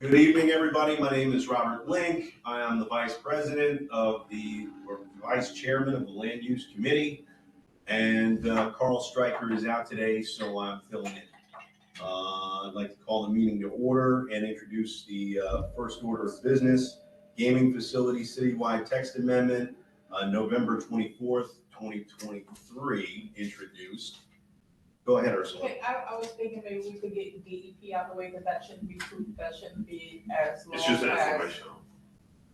Good evening, everybody. My name is Robert Link. I am the Vice President or Vice Chairman of the Land Use Committee, and Carl Stryker is out today, so I'm filling in. I'd like to call the meeting to order and introduce the first order of business, gaming facility citywide text amendment, November 24th, 2023, introduced. Go ahead, Ursula. Okay, I was thinking maybe we could get DEP out of the way, because that shouldn't be true, that shouldn't be as long It's just as. informational.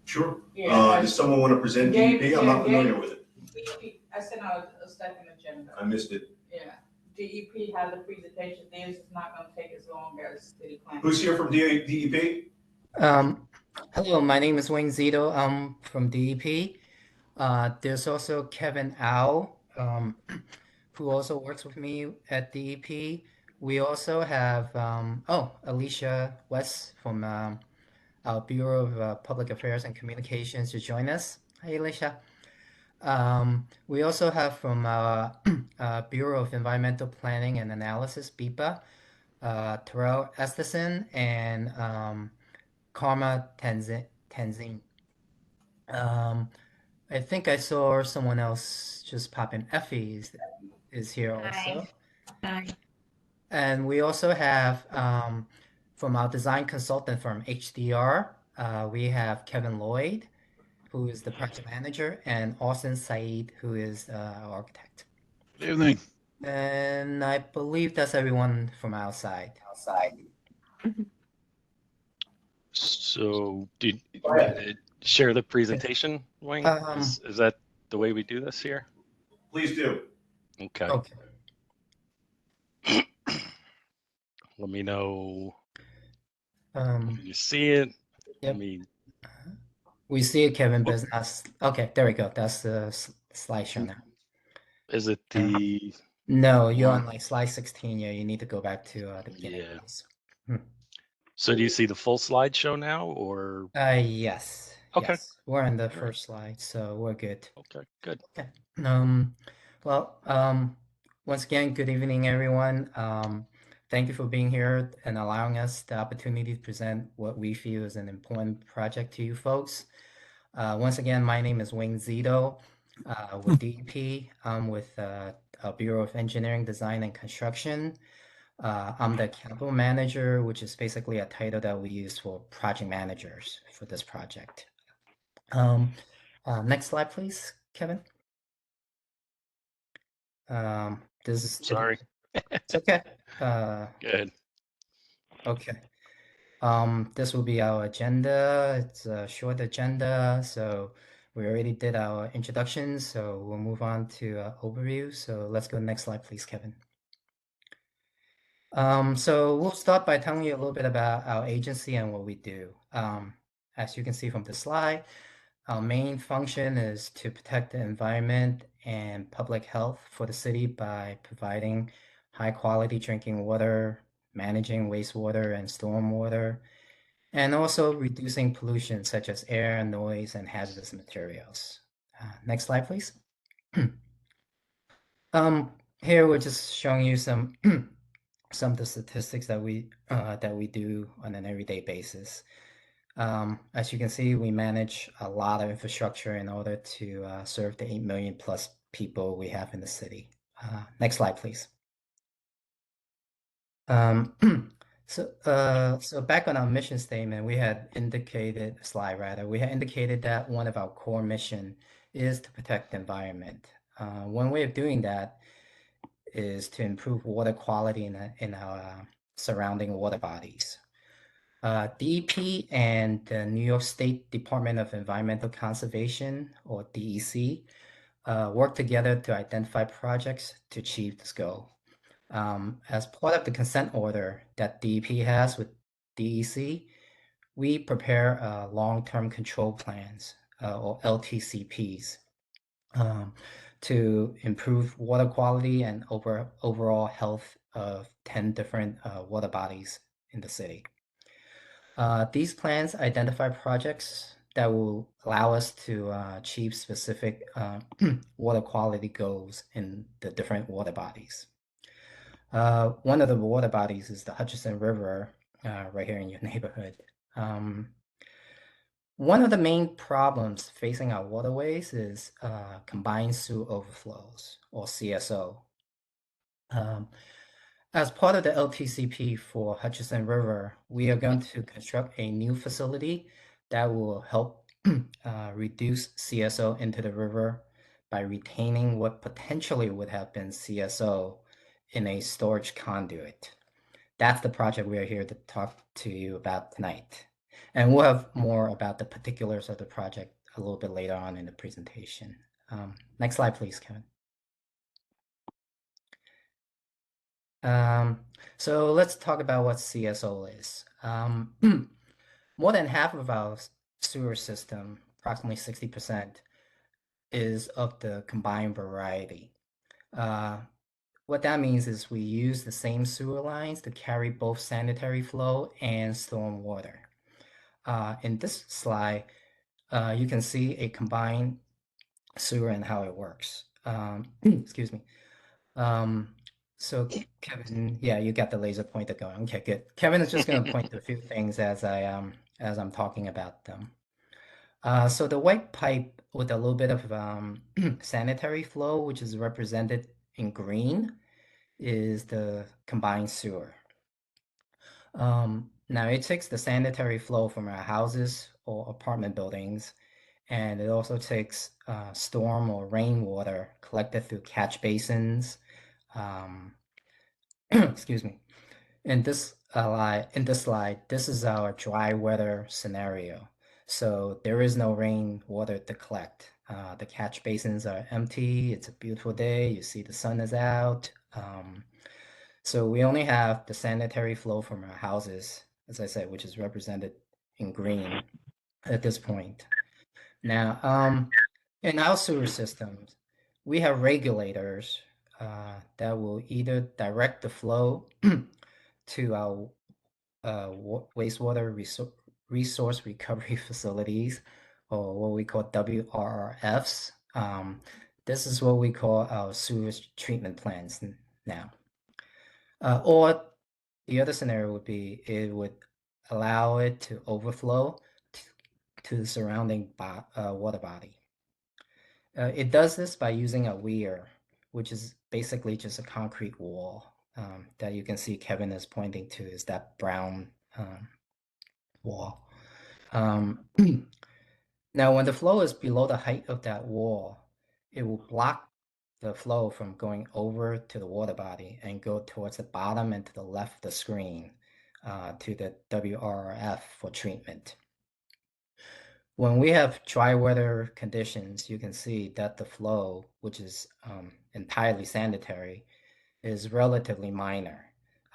Sure. Yeah. Does someone want to present DEP? I'm not familiar with it. DEP, I sent out a second agenda. I missed it. Yeah, DEP has a presentation, theirs is not gonna take as long as city planning. Who's here from DEP? Hello, my name is Wayne Zito. I'm from DEP. There's also Kevin Au, who also works with me at DEP. We also have, Alicia West from our Bureau of Public Affairs and Communications to join us. Hi, Alicia. We also have from our Bureau of Environmental Planning and Analysis, BEPA, Terrell Esterson and Karma Tenzin. I think I saw someone else just pop in. Effie is here also. Hi. And we also have from our design consultant firm HDR, we have Kevin Lloyd, who is the project manager, and Austin Said, who is our architect. Good evening. And I believe that's everyone from outside. So, do you want to share the presentation, Wayne? Is that the way we do this here? Please do. Okay. Okay. Let me know Um, when you see it. Yep. Let me. We see it, Kevin, but it's not. Okay, there we go. That's the slideshow now. Is it the? No, you're on like slide 16. Yeah, you need to go back to the beginning. Yeah. Please. So do you see the full slideshow now, or? Yes. Okay. Yes. We're on the first slide, so we're good. Okay. Good. Okay. Well, once again, good evening, everyone. Thank you for being here and allowing us the opportunity to present what we feel is an important project to you folks. Once again, my name is Wayne Zito with DEP. I'm with Bureau of Engineering, Design, and Construction. I'm the capital manager, which is basically a title that we use for project managers for this project. Next slide, please, Kevin. This is Sorry. It's okay. Good. Okay. This will be our agenda. It's a short agenda, so we already did our introduction, so we'll move on to overview. So let's go next slide, please, Kevin. So we'll start by telling you a little bit about our agency and what we do. As you can see from the slide, our main function is to protect the environment and public health for the city by providing high quality drinking water, managing wastewater and stormwater, and also reducing pollution such as air, noise, and hazardous materials. Next slide, please. Here we're just showing you some of the statistics that we do on an everyday basis. As you can see, we manage a lot of infrastructure in order to serve the 8 million plus people we have in the city. Next slide, please. So back on our mission statement, we had indicated that one of our core mission is to protect the environment. One way of doing that is to improve water quality in our surrounding water bodies. DEP and the New York State Department of Environmental Conservation, or DEC, work together to identify projects to achieve this goal. As part of the consent order that DEP has with DEC, we prepare long-term control plans, or LTCPs, to improve water quality and overall health of 10 different water bodies in the city. These plans identify projects that will allow us to achieve specific water quality goals in the different water bodies. One of the water bodies is the Hutchinson River, right here in your neighborhood. One of the main problems facing our waterways is combined sewer overflows, or CSO. As part of the LTCP for Hutchinson River, we are going to construct a new facility that will help reduce CSO into the river by retaining what potentially would have been CSO in a storage conduit. That's the project we are here to talk to you about tonight. And we'll have more about the particulars of the project a little bit later on in the presentation. Next slide, please, Kevin. So let's talk about what CSO is. More than half of our sewer system, approximately 60%, is of the combined variety. What that means is we use the same sewer lines to carry both sanitary flow and storm water. In this slide, you can see a combined sewer and how it works. Excuse me. So Kevin, yeah, you got the laser pointer going. Okay, good. Kevin is just going to point to a few things as I'm talking about them. So the white pipe with a little bit of sanitary flow, which is represented in green, is the combined sewer. Now it takes the sanitary flow from our houses or apartment buildings, and it also takes storm or rainwater collected through catch basins. Excuse me. In this slide, this is our dry weather scenario. So there is no rainwater to collect. The catch basins are empty. It's a beautiful day. You see the sun is out. So we only have the sanitary flow from our houses, as I said, which is represented in green at this point. Now, in our sewer systems, we have regulators that will either direct the flow to our wastewater resource recovery facilities, or what we call WRRFs. This is what we call our sewage treatment plants now. Or the other scenario would be it would allow it to overflow to the surrounding water body. It does this by using a weir, which is basically just a concrete wall that you can see Kevin is pointing to, is that brown wall. Now, when the flow is below the height of that wall, it will block the flow from going over to the water body and go towards the bottom and to the left of the screen to the WRF for treatment. When we have dry weather conditions, you can see that the flow, which is entirely sanitary, is relatively minor.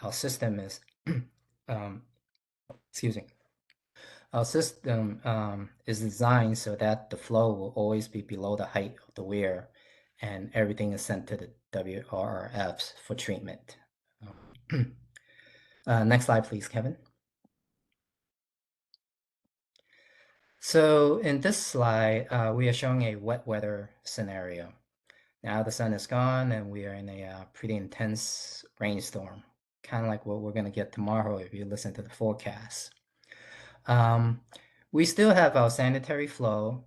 Our system is, excuse me, our system is designed so that the flow will always be below the height of the weir, and everything is sent to the WRFs for treatment. Next slide, please, Kevin. So in this slide, we are showing a wet weather scenario. Now the sun is gone and we are in a pretty intense rainstorm, kind of like what we're going to get tomorrow if you listen to the forecast. We still have our sanitary flow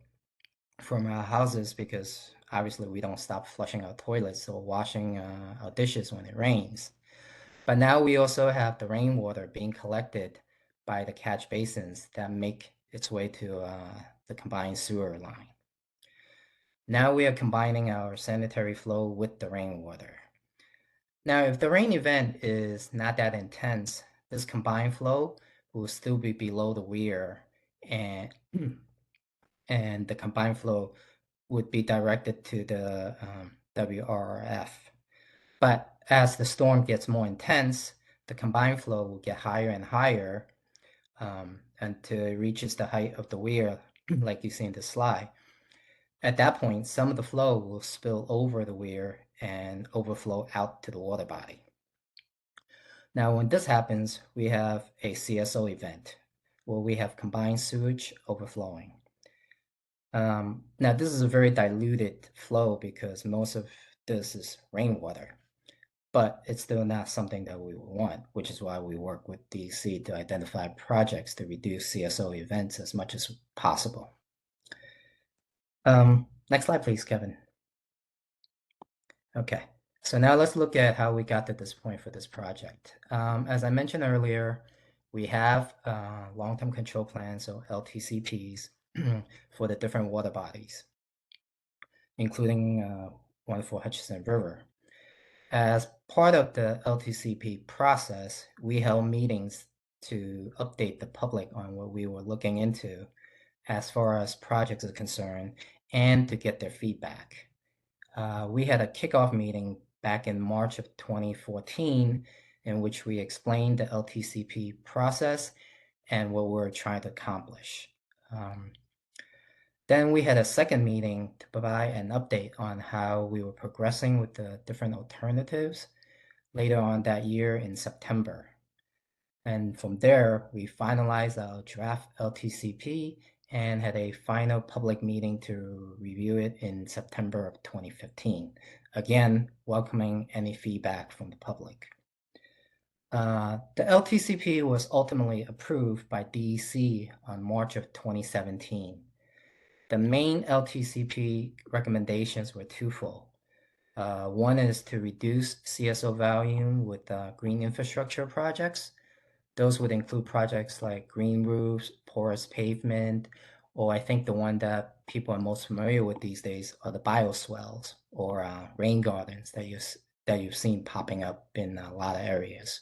from our houses because obviously we don't stop flushing our toilets or washing our dishes when it rains. But now we also have the rainwater being collected by the catch basins that make its way to the combined sewer line. Now we are combining our sanitary flow with the rainwater. Now, if the rain event is not that intense, this combined flow will still be below the weir, and the combined flow would be directed to the WRF. But as the storm gets more intense, the combined flow will get higher and higher until it reaches the height of the weir, like you see in the slide. At that point, some of the flow will spill over the weir and overflow out to the water body. Now, when this happens, we have a CSO event where we have combined sewage overflowing. Now, this is a very diluted flow because most of this is rainwater. but it's still not something that we want, which is why we work with DC to identify projects to reduce CSO events as much as possible. Next slide, please, Kevin. Okay, so now let's look at how we got to this point for this project. As I mentioned earlier, we have long-term control plans, or LTCPs, for the different water bodies, including one for Hutchinson River. As part of the LTCP process, we held meetings to update the public on what we were looking into as far as projects are concerned and to get their feedback. We had a kickoff meeting back in March of 2014 in which we explained the LTCP process and what we're trying to accomplish. Then we had a second meeting to provide an update on how we were progressing with the different alternatives later on that year in September. And from there, we finalized our draft LTCP and had a final public meeting to review it in September of 2015. Again, welcoming any feedback from the public. The LTCP was ultimately approved by DEC on March of 2017. The main LTCP recommendations were twofold. One is to reduce CSO volume with green infrastructure projects. Those would include projects like green roofs, porous pavement, or I think the one that people are most familiar with these days are the bioswales or rain gardens that you've seen popping up in a lot of areas.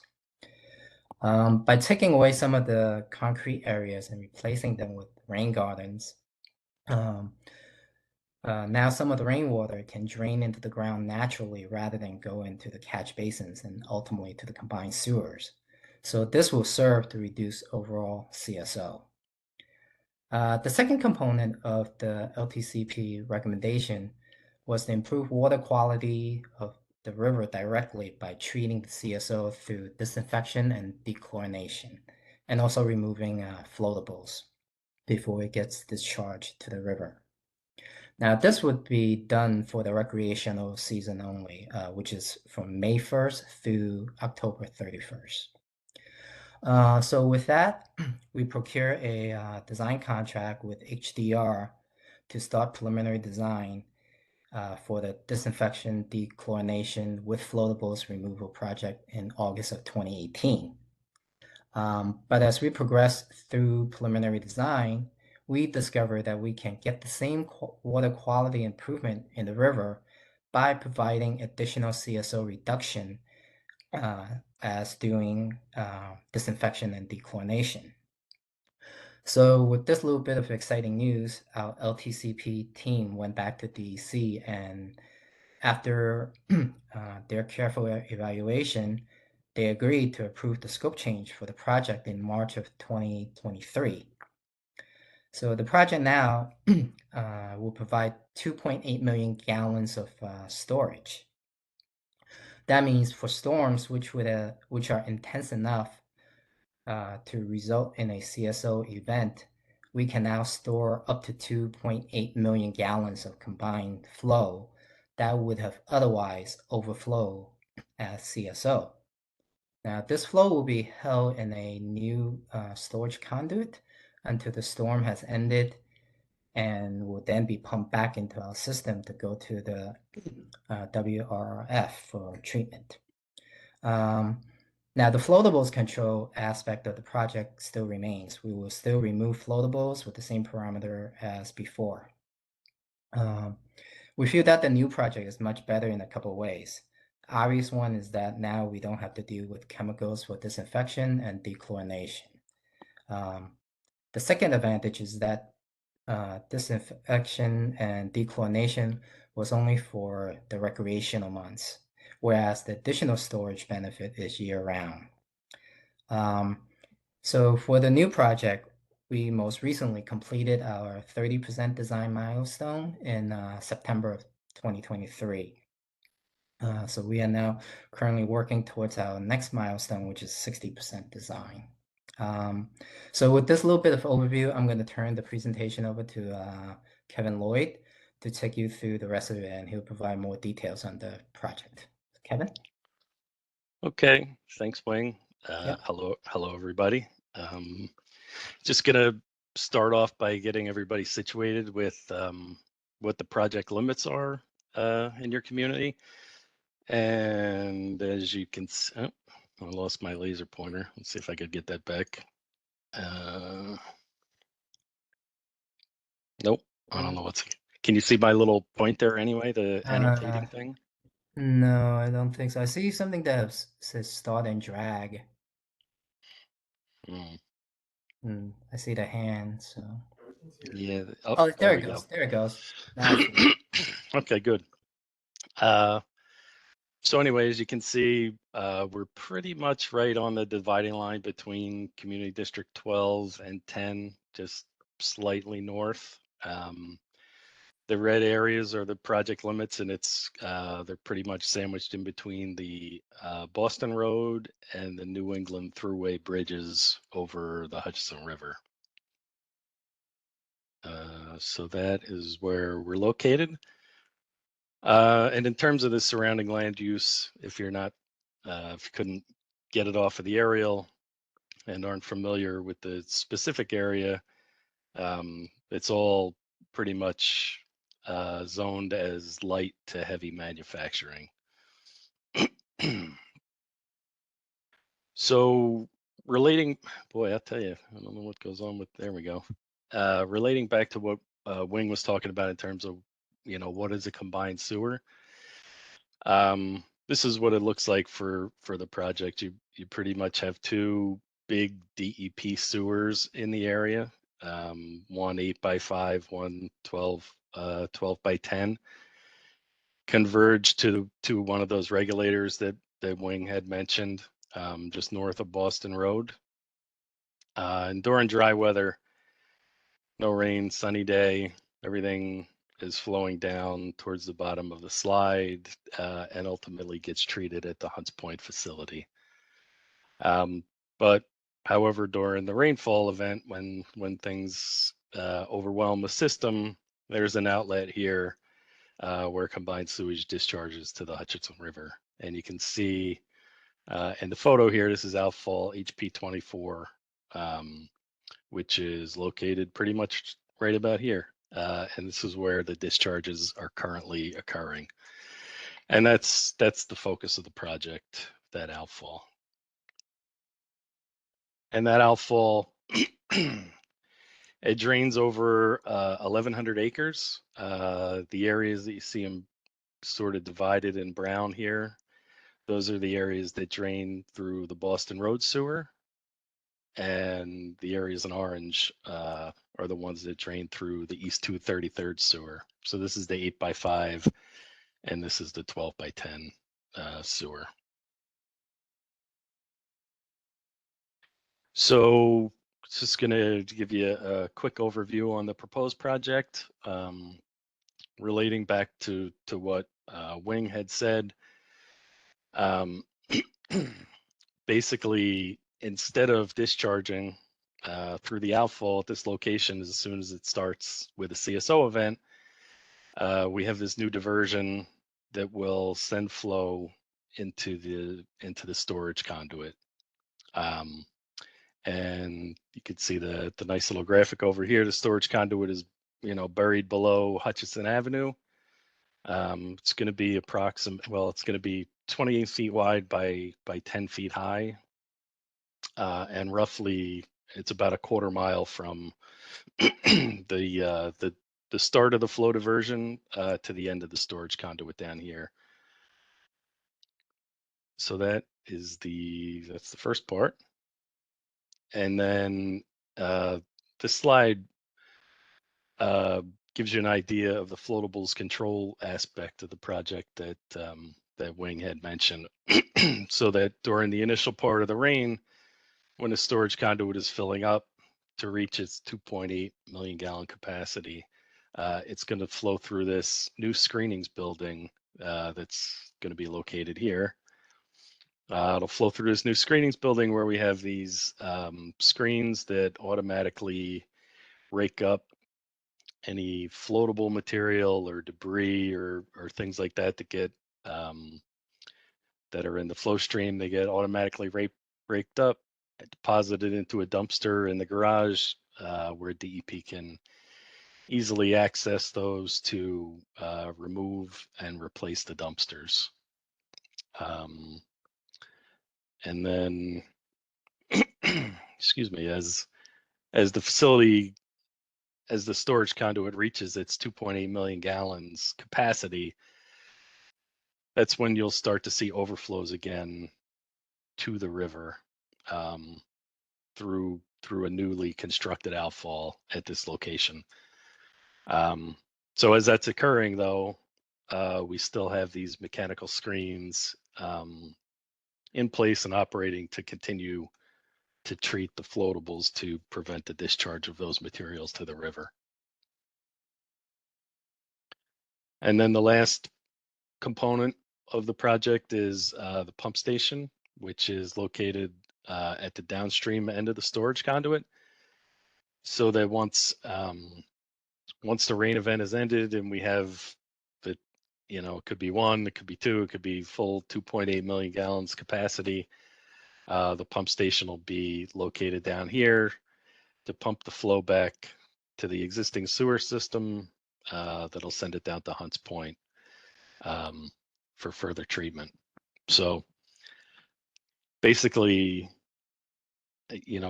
By taking away some of the concrete areas and replacing them with rain gardens, now some of the rainwater can drain into the ground naturally rather than go into the catch basins and ultimately to the combined sewers. So this will serve to reduce overall CSO. The second component of the LTCP recommendation was to improve water quality of the river directly by treating the CSO through disinfection and dechlorination, and also removing floatables before it gets discharged to the river. Now, this would be done for the recreational season only, which is from May 1st through October 31st. So with that, we procure a design contract with HDR to start preliminary design for the disinfection dechlorination with floatables removal project in August of 2018. But as we progress through preliminary design, we discovered that we can get the same water quality improvement in the river by providing additional CSO reduction as doing disinfection and dechlorination. So with this little bit of exciting news, our LTCP team went back to DEC, and after their careful evaluation, they agreed to approve the scope change for the project in March of 2023. So the project now will provide 2.8 million gallons of storage. That means for storms which are intense enough to result in a CSO event, we can now store up to 2.8 million gallons of combined flow that would have otherwise overflowed as CSO. Now, this flow will be held in a new storage conduit until the storm has ended and will then be pumped back into our system to go to the WRF for treatment. Now, the floatables control aspect of the project still remains. We will still remove floatables with the same parameter as before. We feel that the new project is much better in a couple of ways. The obvious one is that now we don't have to deal with chemicals for disinfection and dechlorination. The second advantage is that disinfection and dechlorination was only for the recreational months, whereas the additional storage benefit is year-round. So for the new project, we most recently completed our 30% design milestone in September of 2023. So we are now currently working towards our next milestone, which is 60% design. So with this little bit of overview, I'm going to turn the presentation over to Kevin Lloyd to take you through the rest of it, and he'll provide more details on the project. Kevin? Okay, thanks, Wing. Yep. Hello, everybody. Just gonna start off by getting everybody situated with what the project limits are in your community. And as you can see, oh, I lost my laser pointer. Let's see if I could get that back. Nope, I don't know what's. Can you see my little pointer anyway? The annotating thing. No, I don't think so. I see something that says start and drag. I see the hand, so. Yeah. Oh, there there it we goes. go. There it goes. Now I see it. Okay, good. So anyway, as you can see, we're pretty much right on the dividing line between Community District 12 and 10, just slightly north. The red areas are the project limits, and they're pretty much sandwiched in between the Boston Road and the New England Thruway bridges over the Hutchinson River. So that is where we're located. And in terms of the surrounding land use, if you couldn't get it off of the aerial and aren't familiar with the specific area, it's all pretty much zoned as light to heavy manufacturing. So relating, boy, I'll tell you, I don't know what goes on with, there we go. Relating back to what Wing was talking about in terms of, what is a combined sewer? This is what it looks like for the project. You pretty much have two big DEP sewers in the area. One 8x5, one 12 by 10. Converge to one of those regulators that Wing had mentioned, just north of Boston Road. And during dry weather, no rain, sunny day, everything is flowing down towards the bottom of the slide and ultimately gets treated at the Hunts Point facility. But however, during the rainfall event, when things overwhelm the system, there's an outlet here where combined sewage discharges to the Hutchinson River. And you can see in the photo here, this is outfall HP24, which is located pretty much right about here. And this is where the discharges are currently occurring. And that's the focus of the project, that outfall. And that outfall, it drains over 1,100 acres. The areas that you see them sort of divided in brown here, those are the areas that drain through the Boston Road sewer. And the areas in orange are the ones that drain through the East 233rd sewer. So this is the 8x5, and this is the 12 by 10 sewer. So just going to give you a quick overview on the proposed project. Relating back to what Wing had said, basically, instead of discharging through the outfall at this location as soon as it starts with a CSO event, we have this new diversion that will send flow into the storage conduit. And you can see the nice little graphic over here. The storage conduit is buried below Hutchinson Avenue. It's going to be it's going to be 28 feet wide by 10 feet high. And roughly it's about a quarter mile from the start of the flow diversion to the end of the storage conduit down here. So that's the first part. And then this slide gives you an idea of the floatables control aspect of the project that Wing had mentioned. So that during the initial part of the rain, when the storage conduit is filling up to reach its 2.8 million gallon capacity, it's going to flow through this new screenings building that's going to be located here. It'll flow through this new screenings building where we have these screens that automatically rake up any floatable material or debris or things like that get that are in the flow stream. They get automatically raked up, deposited into a dumpster in the garage, where DEP can easily access those to remove and replace the dumpsters. And then, excuse me, as the facility, as the storage conduit reaches its 2.8 million gallons capacity, that's when you'll start to see overflows again to the river, through a newly constructed outfall at this location. So as that's occurring, though, we still have these mechanical screens in place and operating to continue to treat the floatables to prevent the discharge of those materials to the river. And then the last component of the project is the pump station, which is located at the downstream end of the storage conduit, so that once the rain event is ended and we have the, it could be one, it could be two, it could be full 2.8 million gallons capacity, the pump station will be located down here to pump the flow back to the existing sewer system, that'll send it down to Hunts Point for further treatment. So basically,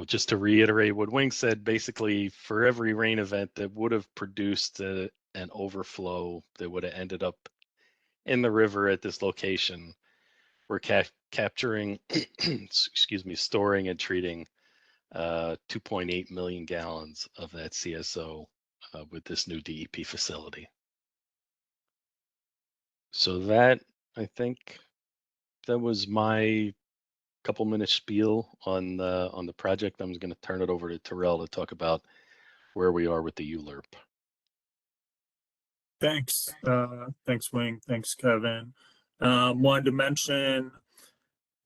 just to reiterate what Wing said, basically for every rain event that would have produced an overflow that would have ended up in the river at this location, we're capturing, excuse me, storing and treating 2.8 million gallons of that CSO with this new DEP facility. So that, I think, that was my couple-minute spiel on the project. I'm going to turn it over to Terrell to talk about where we are with the ULURP. Thanks. Thanks, Wing. Thanks, Kevin. Wanted to mention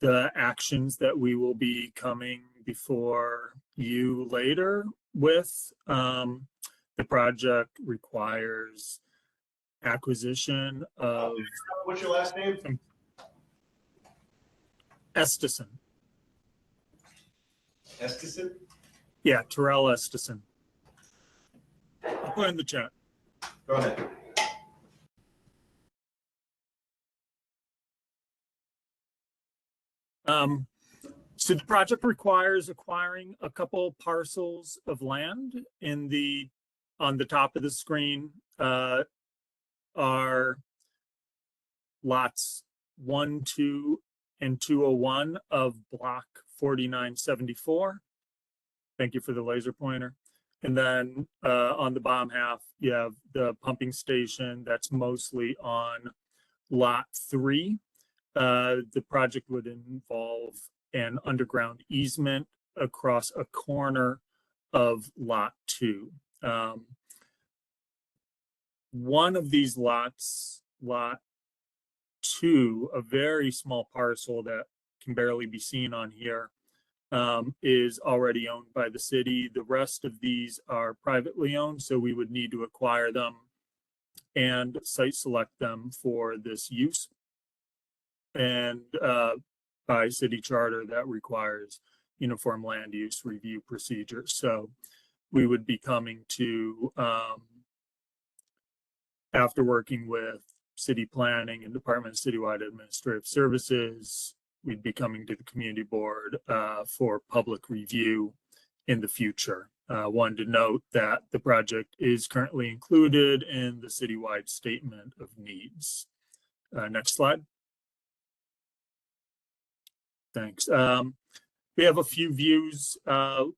the actions that we will be coming before you later with. The project requires acquisition of What's your last name? Estison. Estison? Yeah, Terrell Estison. I'll put it in the chat. Go ahead. So the project requires acquiring a couple parcels of land on the top of the screen, are lots 1, 2, and 201 of block 4974. Thank you for the laser pointer. And then on the bottom half, you have the pumping station that's mostly on lot 3. The project would involve an underground easement across a corner of lot 2. One of these lots, lot 2, a very small parcel that can barely be seen on here, is already owned by the city. The rest of these are privately owned, so we would need to acquire them and site select them for this use. And by city charter, that requires uniform land use review procedures. So we would be coming to, after working with city planning and Department of Citywide Administrative Services, we'd be coming to the community board for public review in the future. Wanted to note that the project is currently included in the citywide statement of needs. Next slide. Thanks. We have a few views,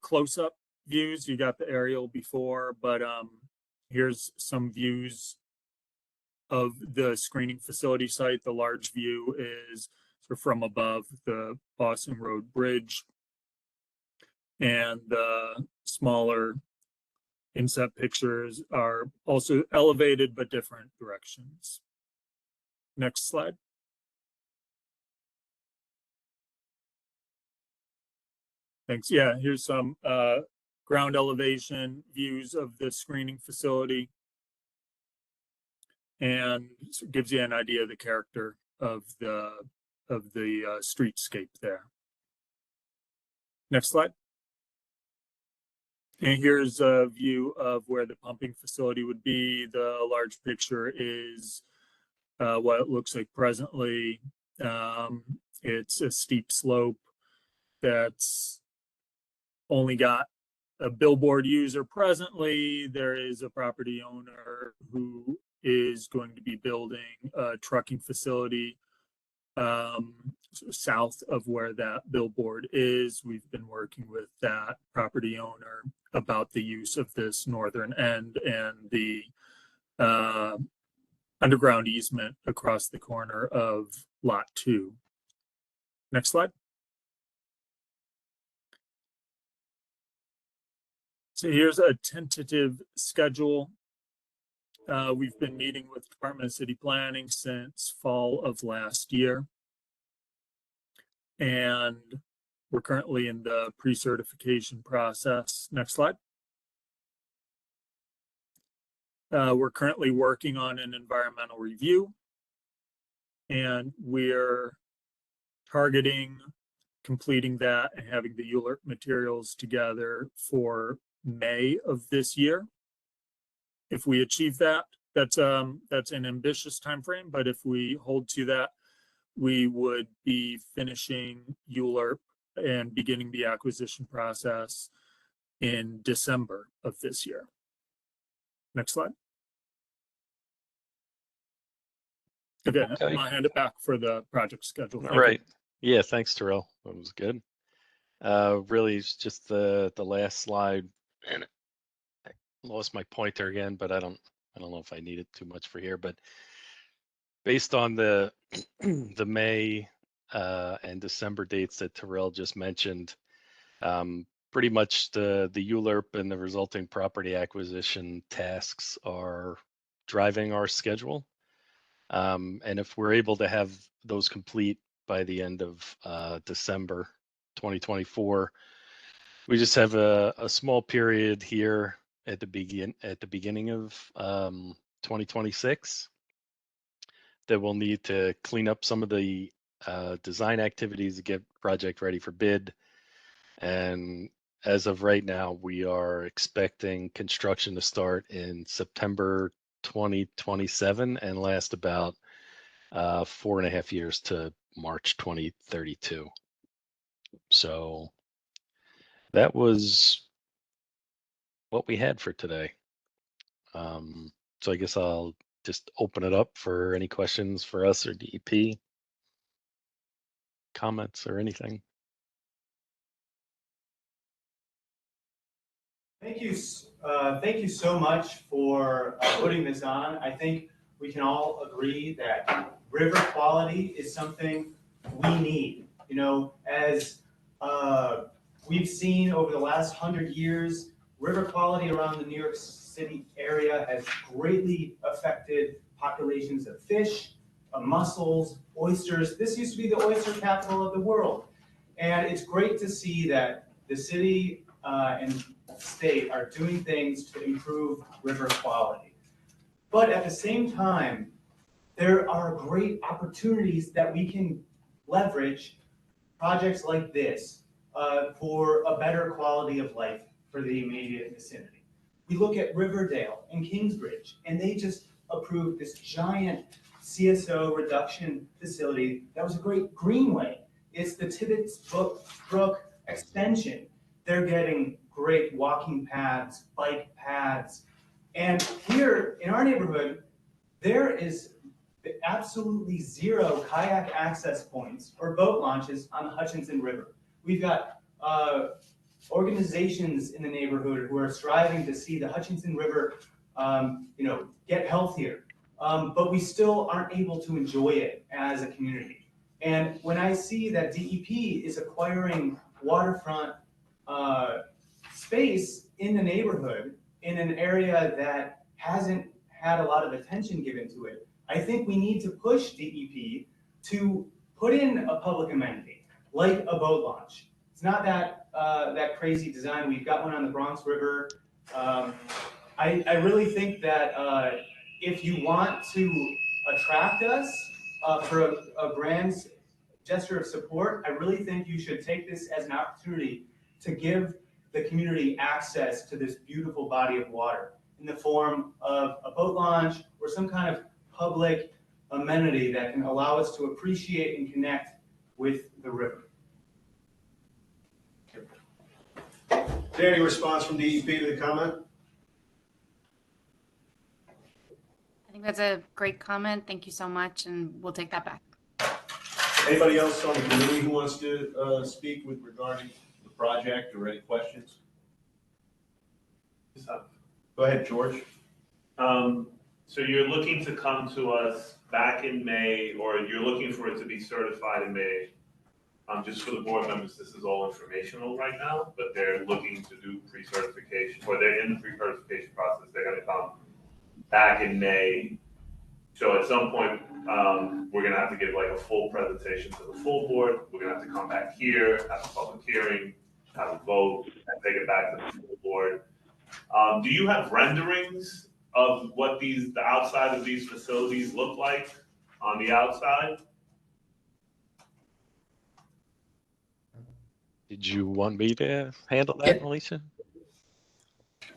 close-up views. You got the aerial before, but here's some views of the screening facility site. The large view is sort of from above the Boston Road Bridge, and the smaller inset pictures are also elevated but different directions. Next slide. Thanks. Yeah, here's some ground elevation views of the screening facility, and gives you an idea of the character of the streetscape there. Next slide. And here's a view of where the pumping facility would be. The large picture is what it looks like presently. It's a steep slope that's only got a billboard user presently. There is a property owner who is going to be building a trucking facility south of where that billboard is. We've been working with that property owner about the use of this northern end and the underground easement across the corner of lot 2. Next slide. So here's a tentative schedule. We've been meeting with Department of City Planning since fall of last year. And we're currently in the pre-certification process. Next slide. We're currently working on an environmental review, and we're targeting completing that and having the ULURP materials together for May of this year. If we achieve that, that's an ambitious time frame, but if we hold to that, we would be finishing ULURP and beginning the acquisition process in December of this year. Next slide. Again, Okay. I'll hand it back for the project schedule. All right. Yeah, thanks, Terrell. That was good. Really, it's just the last slide, and I lost my pointer again, but I don't know if I need it too much for here. But based on the the May and December dates that Terrell just mentioned, pretty much the ULURP and the resulting property acquisition tasks are driving our schedule. And if we're able to have those complete by the end of December 2024, we just have a small period here at the beginning of 2026 that we'll need to clean up some of the design activities to get project ready for bid. And as of right now, we are expecting construction to start in September 2027 and last about 4.5 years to March 2032. So that was what we had for today. So I guess I'll just open it up for any questions for us or DEP, comments or anything. Thank you so much for putting this on. I think we can all agree that river quality is something we need. You know, as we've seen over the last 100 years, river quality around the New York City area has greatly affected populations of fish, mussels, oysters. This used to be the oyster capital of the world. And it's great to see that the city and state are doing things to improve river quality. But at the same time, there are great opportunities that we can leverage projects like this for a better quality of life for the immediate vicinity. We look at Riverdale and Kingsbridge, and they just approved this giant CSO reduction facility that was a great greenway. It's the Tibbetts Brook extension. They're getting great walking paths, bike paths. And here in our neighborhood, there is absolutely zero kayak access points or boat launches on the Hutchinson River. We've got organizations in the neighborhood who are striving to see the Hutchinson River get healthier, but we still aren't able to enjoy it as a community. And when I see that DEP is acquiring waterfront space in the neighborhood in an area that hasn't had a lot of attention given to it, I think we need to push DEP to put in a public amenity like a boat launch. It's not that crazy design. We've got one on the Bronx River. I really think that if you want to attract us for a grand gesture of support, I really think you should take this as an opportunity to give the community access to this beautiful body of water in the form of a boat launch or some kind of public amenity that can allow us to appreciate and connect with the river. Is there any response from DEP to the comment? I think that's a great comment. Thank you so much, and we'll take that back. Anybody else on the committee who wants to speak with regarding the project or any questions? Go ahead, George. So you're looking to come to us back in May, or you're looking for it to be certified in May. Just for the board members, this is all informational right now, but they're looking to do pre-certification, or they're in the pre-certification process. They're gonna come back in May. So at some point, we're gonna have to give like a full presentation to the full board. We're gonna have to come back here, have a public hearing, have a vote, and take it back to the full board. Do you have renderings of what the outside of these facilities look like on the outside? Did you want me to handle that, Alicia?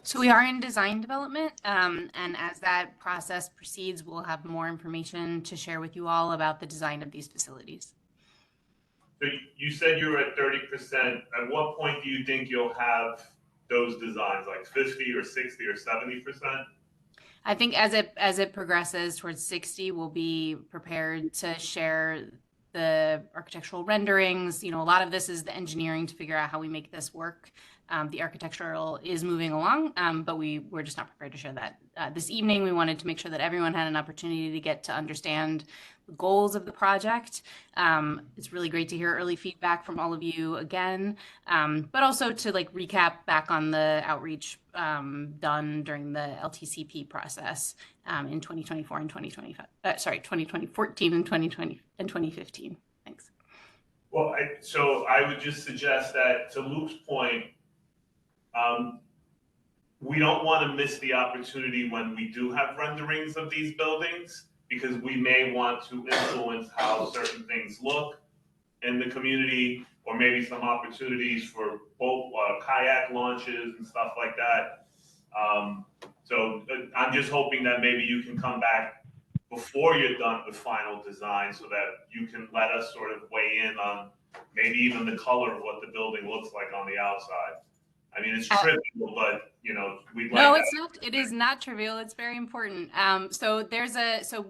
So we are in design development, and as that process proceeds, we'll have more information to share with you all about the design of these facilities. So you said you were at 30%. At what point do you think you'll have those designs, like 50 or 60 or 70%? I think as it progresses towards 60, we'll be prepared to share the architectural renderings. You know, a lot of this is the engineering to figure out how we make this work. The architectural is moving along, but we're just not prepared to share that. This evening, we wanted to make sure that everyone had an opportunity to get to understand the goals of the project. It's really great to hear early feedback from all of you again, but also to like recap back on the outreach done during the LTCP process in 2024 and 2025. 2014 and 2020 and 2015. Thanks. Well, so I would just suggest that, to Luke's point, we don't want to miss the opportunity when we do have renderings of these buildings, because we may want to influence how certain things look in the community, or maybe some opportunities for boat, kayak launches and stuff like that. So I'm just hoping that maybe you can come back before you're done with final design, so that you can let us sort of weigh in on maybe even the color of what the building looks like on the outside. I mean, it's trivial, but you know, we'd like. No, it's not. It is not trivial. It's very important. So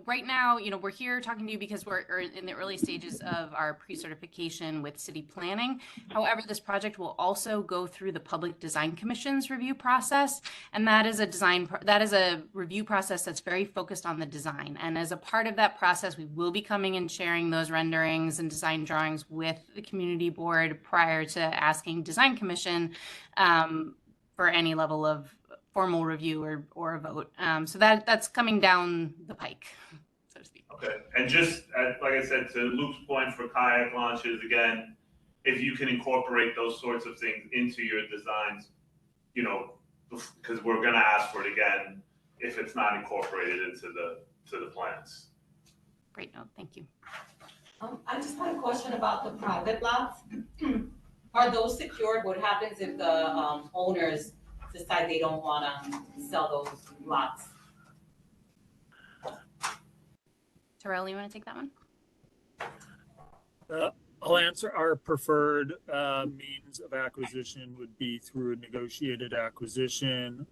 right now, you know, we're here talking to you because we're in the early stages of our pre-certification with city planning. However, this project will also go through the Public Design Commission's review process, and that is a review process that's very focused on the design. And as a part of that process, we will be coming and sharing those renderings and design drawings with the community board prior to asking Design Commission for any level of formal review or a vote. So that's coming down the pike, so to speak. Okay, and just like I said, to Luke's point for kayak launches, again, if you can incorporate those sorts of things into your designs, you know, because we're going to ask for it again if it's not incorporated into the plans. Great note, thank you. I just had a question about the private lots. Are those secured? What happens if the owners decide they don't want to sell those lots? Terrell, you want to take that one? I'll answer. Our preferred means of acquisition would be through a negotiated acquisition.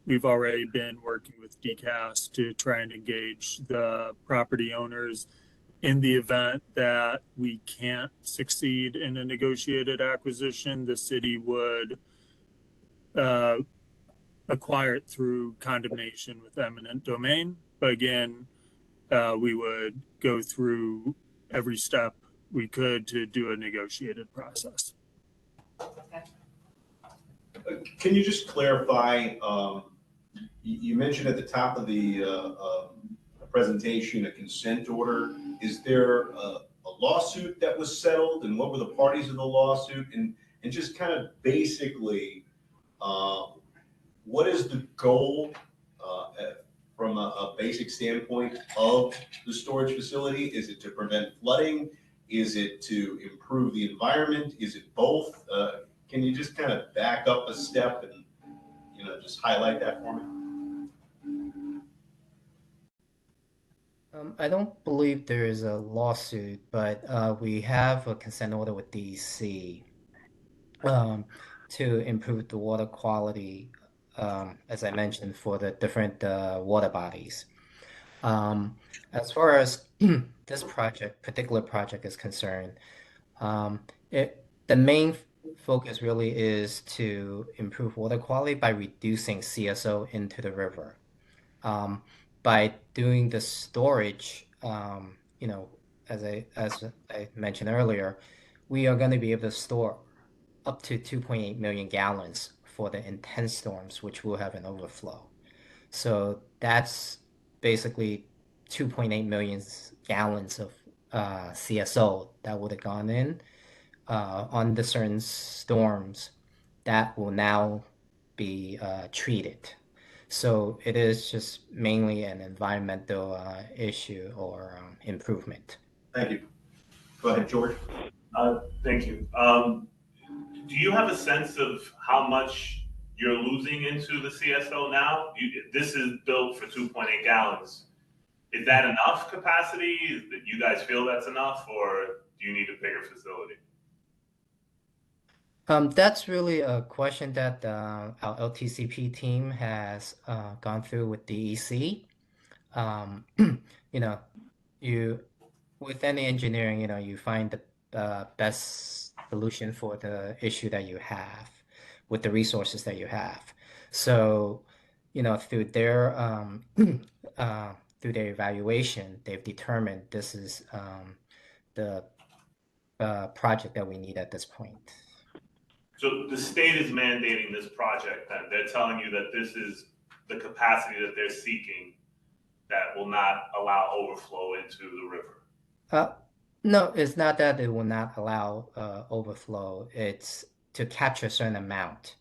We've already been working with DCAS to try and engage the property owners. In the event that we can't succeed in a negotiated acquisition, the city would acquire it through condemnation with eminent domain. But again, we would go through every step we could to do a negotiated process. Okay. Can you just clarify, you mentioned at the top of the presentation a consent order. Is there a lawsuit that was settled, and what were the parties of the lawsuit? And just kind of basically, what is the goal from a basic standpoint of the storage facility? Is it to prevent flooding? Is it to improve the environment? Is it both? Can you just kind of back up a step and, just highlight that for me? I don't believe there is a lawsuit, but we have a consent order with DEC to improve the water quality, as I mentioned, for the different water bodies. As far as this particular project is concerned, the main focus really is to improve water quality by reducing CSO into the river. By doing the storage, as I mentioned earlier, we are going to be able to store up to 2.8 million gallons for the intense storms, which will have an overflow. So that's basically 2.8 million gallons of CSO that would have gone in on the certain storms that will now be treated. So it is just mainly an environmental issue or improvement. Thank you. Go ahead, George. Thank you. Do you have a sense of how much you're losing into the CSO now? This is built for 2.8 gallons. Is that enough capacity? That you guys feel that's enough, or do you need a bigger facility? That's really a question that our LTCP team has gone through with DEC. You know, you with any engineering, you find the best solution for the issue that you have with the resources that you have. So, through their through their evaluation, they've determined this is the project that we need at this point. So the state is mandating this project, then they're telling you that this is the capacity that they're seeking that will not allow overflow into the river. No, it's not that it will not allow overflow. It's to capture a certain amount.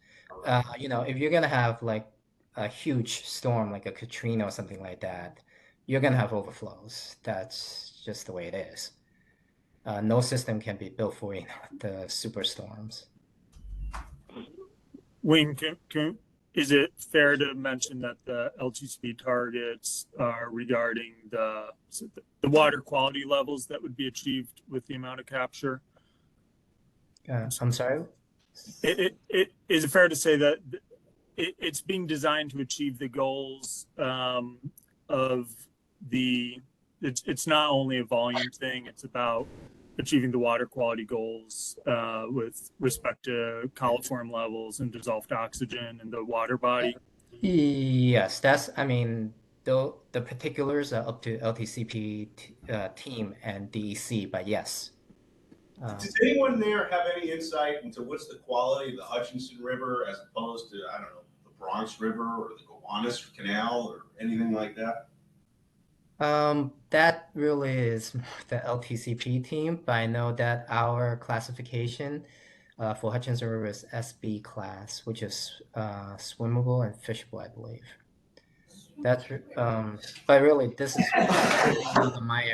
If you're gonna have like a huge storm like a Katrina or something like that, you're gonna have overflows. That's just the way it is. No system can be built for the superstorms. Wayne, is it fair to mention that the LTCP targets are regarding the water quality levels that would be achieved with the amount of capture? I'm sorry? Is it fair to say that it's being designed to achieve the goals of it's not only a volume thing, it's about achieving the water quality goals with respect to coliform levels and dissolved oxygen in the water body? Yes, the particulars are up to LTCP team and DEC, but yes. Does anyone there have any insight into what's the quality of the Hutchinson River as opposed to, I don't know, the Bronx River or the Gowanus Canal or anything like that? That really is the LTCP team, but I know that our classification for Hutchinson River is SB class, which is swimmable and fishable, I believe. But really, this is out of my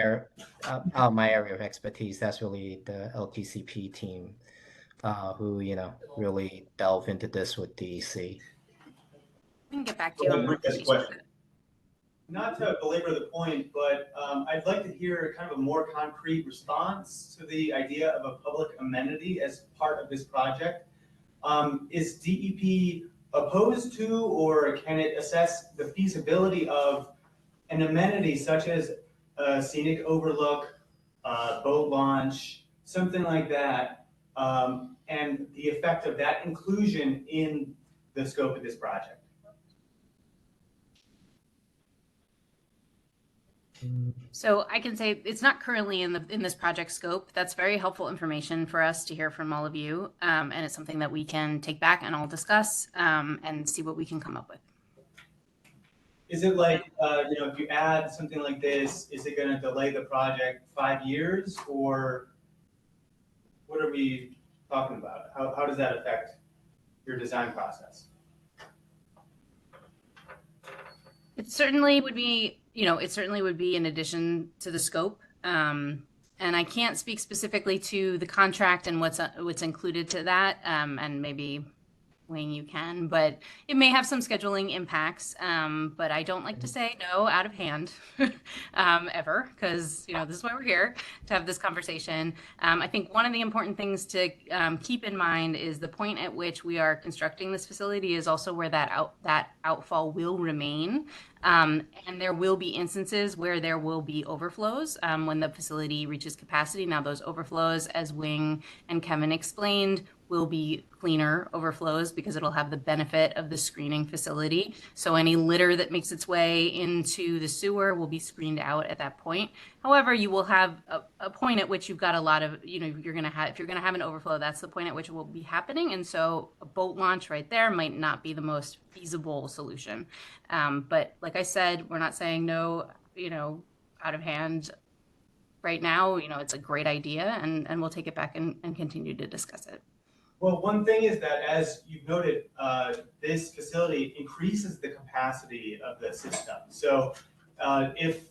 area of expertise. That's really the LTCP team who really delve into this with DEC. We can get back to you on that question. Not to belabor the point, but I'd like to hear kind of a more concrete response to the idea of a public amenity as part of this project. Is DEP opposed to, or can it assess the feasibility of an amenity such as a scenic overlook, boat launch, something like that, and the effect of that inclusion in the scope of this project? So I can say it's not currently in this project scope. That's very helpful information for us to hear from all of you, and it's something that we can take back and all discuss and see what we can come up with. Is it like, if you add something like this, is it going to delay the project 5 years, or what are we talking about? How does that affect your design process? It certainly would be, in addition to the scope. And And I can't speak specifically to the contract and what's included to that, and maybe Wayne, you can, but it may have some scheduling impacts. But I don't like to say no out of hand ever, because this is why we're here, to have this conversation. I think one of the important things to keep in mind is the point at which we are constructing this facility is also where that outfall will remain. And there will be instances where there will be overflows when the facility reaches capacity. Now, those overflows, as Wing and Kevin explained, will be cleaner overflows because it'll have the benefit of the screening facility. So any litter that makes its way into the sewer will be screened out at that point. However, you will have a point at which you've got a lot of, if you're going to have an overflow, that's the point at which it will be happening. And so a boat launch right there might not be the most feasible solution. But like I said, we're not saying no, out of hand right now. It's a great idea, and we'll take it back and continue to discuss it. Well, one thing is that, as you've noted, this facility increases the capacity of the system. So if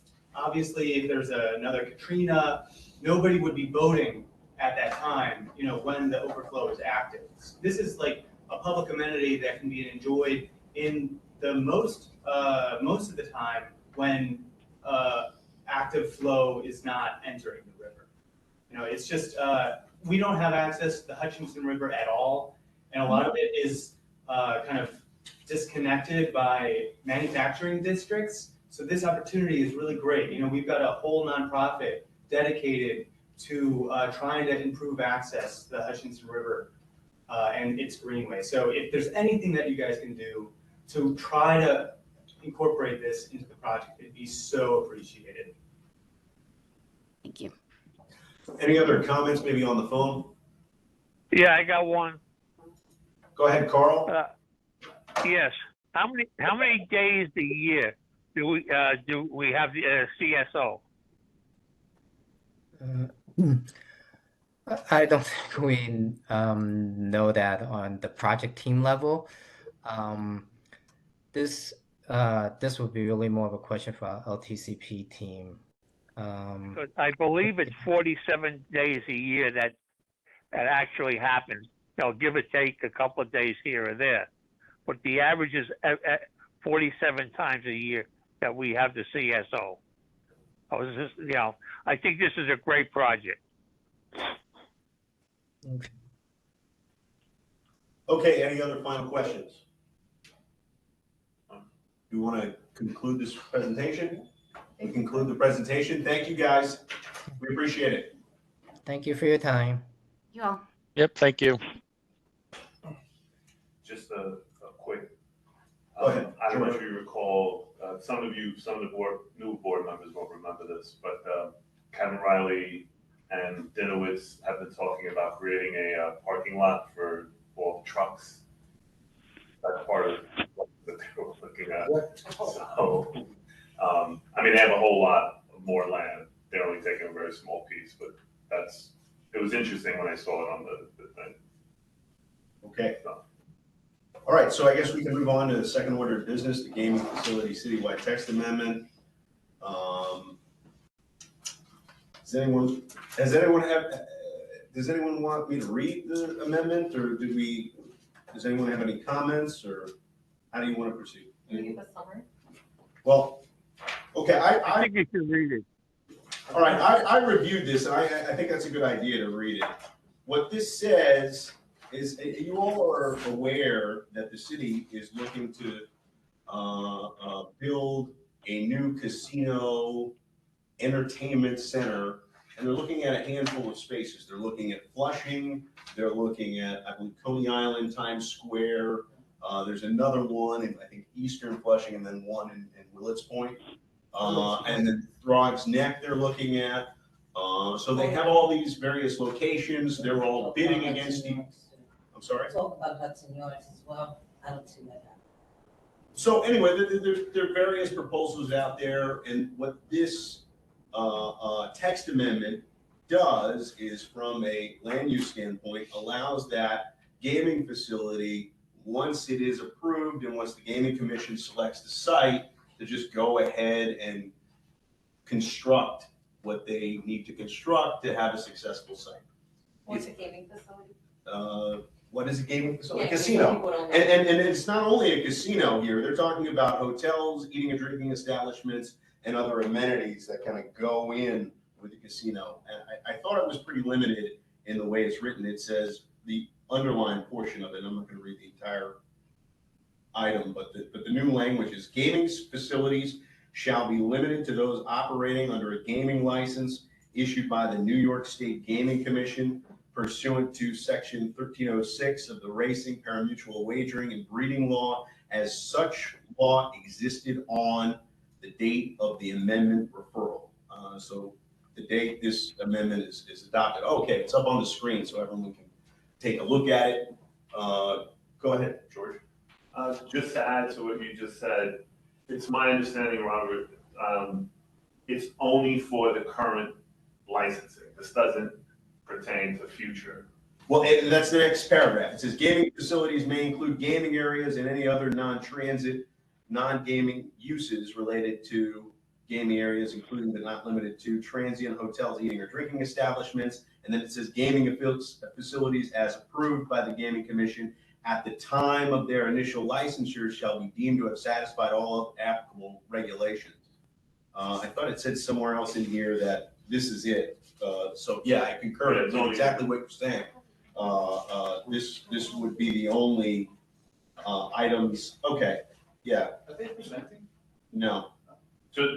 there's another Katrina, nobody would be boating at that time, when the overflow is active. This is like a public amenity that can be enjoyed in the most of the time when active flow is not entering the river. It's just, we don't have access to the Hutchinson River at all, and a lot of it is kind of disconnected by manufacturing districts. So this opportunity is really great. We've got a whole nonprofit dedicated to trying to improve access to the Hutchinson River and its greenway. So if there's anything that you guys can do to try to incorporate this into the project, it'd be so appreciated. Thank you. Any other comments, maybe on the phone? Yeah, I got one. Go ahead, Carl. Yes. How many days a year do we have the CSO? I don't think we know that on the project team level. This would be really more of a question for our LTCP team. Because I believe it's 47 days a year that actually happens. Give or take a couple of days here or there, but the average is 47 times a year that we have the CSO. I think this is a great project. Okay, any other final questions? Do you want to conclude this presentation? We conclude the presentation. Thank you, guys. We appreciate it. Thank you for your time. You all. Yep, thank you. Just a quick, Go ahead. I don't know if you recall, some of the new board members won't remember this, but Kevin Riley and Dinowitz have been talking about creating a parking lot for all the trucks. That's part of what they were looking at. So, they have a whole lot more land. They're only taking a very small piece, but it was interesting when I saw it on the thing. Okay. All right, so I guess we can move on to the second order of business, the gaming facility citywide text amendment. Does anyone want me to read the amendment, or does anyone have any comments, or how do you want to proceed? Can you give a summary? Well, okay, I think you should read it. all right, I reviewed this, and I think that's a good idea to read it. What this says is, you all are aware that the city is looking to build a new casino entertainment center, and they're looking at a handful of spaces. They're looking at Flushing, they're looking at, I believe, Coney Island, Times Square. There's another one in, I think, Eastern Flushing, and then one in Willits Point. And then Throgs Neck they're looking at. So they have all these various locations. They're all bidding against each. I'm sorry? Talk about Hudson Yards as well. I don't see that. So anyway, there are various proposals out there, and what this text amendment does is, from a land use standpoint, allows that gaming facility, once it is approved and once the gaming commission selects the site, to just go ahead and construct what they need to construct to have a successful site. What's a gaming facility? What is a gaming facility? Yeah, Casino. people don't know. And it's not only a casino here, they're talking about hotels, eating and drinking establishments, and other amenities that kind of go in with the casino. And I thought it was pretty limited in the way it's written. It says the underlying portion of it, I'm not gonna read the entire item, but the new language is gaming facilities shall be limited to those operating under a gaming license issued by the New York State Gaming Commission pursuant to section 1306 of the Racing, Parimutuel Wagering and Breeding Law, as such law existed on the date of the amendment referral. So the date this amendment is adopted. Okay, it's up on the screen so everyone can take a look at it. Go ahead, George. Just to add to what you just said, it's my understanding, Robert, it's only for the current licensing. This doesn't pertain to future. Well, that's the next paragraph. It says gaming facilities may include gaming areas and any other non-transit, non-gaming uses related to gaming areas, including but not limited to transient hotels, eating or drinking establishments. And then it says gaming facilities as approved by the Gaming Commission at the time of their initial licensure shall be deemed to have satisfied all applicable regulations. I thought it said somewhere else in here that this is it. So yeah, I concur with exactly what you're saying. This would be the only items. Okay, yeah. Are they presenting? No. So,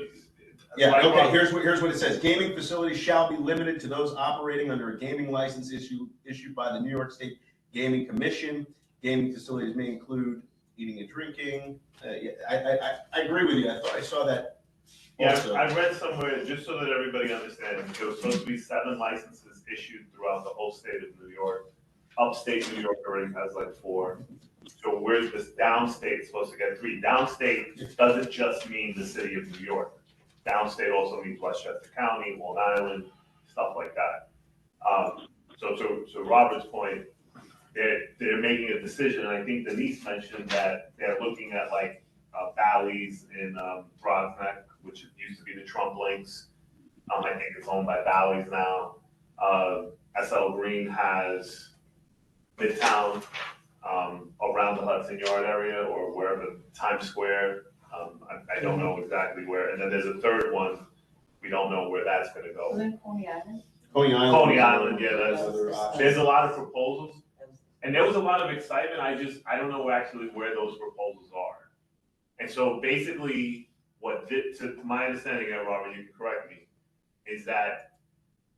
Yeah, like, okay, here's what it says. Gaming facilities shall be limited to those operating under a gaming license issued by the New York State Gaming Commission. Gaming facilities may include eating and drinking. Yeah, I agree with you. I thought I saw that. yeah, Also. I read somewhere, just so that everybody understands, there was supposed to be 7 licenses issued throughout the whole state of New York. Upstate New York already has like 4. So where's this downstate supposed to get 3? Downstate doesn't just mean the city of New York. Downstate also means Westchester County, Long Island, stuff like that. So Robert's point, they're making a decision, and I think Denise mentioned that they're looking at like Bally's in Broadneck, which used to be the Trump Links. I think it's owned by Bally's now. SL Green has Midtown around the Hudson Yard area or wherever, Times Square. I don't know exactly where. And then there's a third one. We don't know where that's going to go. Coney Island? Coney Island, yeah. There's a lot of proposals. And there was a lot of excitement. I don't know actually where those proposals are. And so basically, to my understanding, and Robert, you can correct me, is that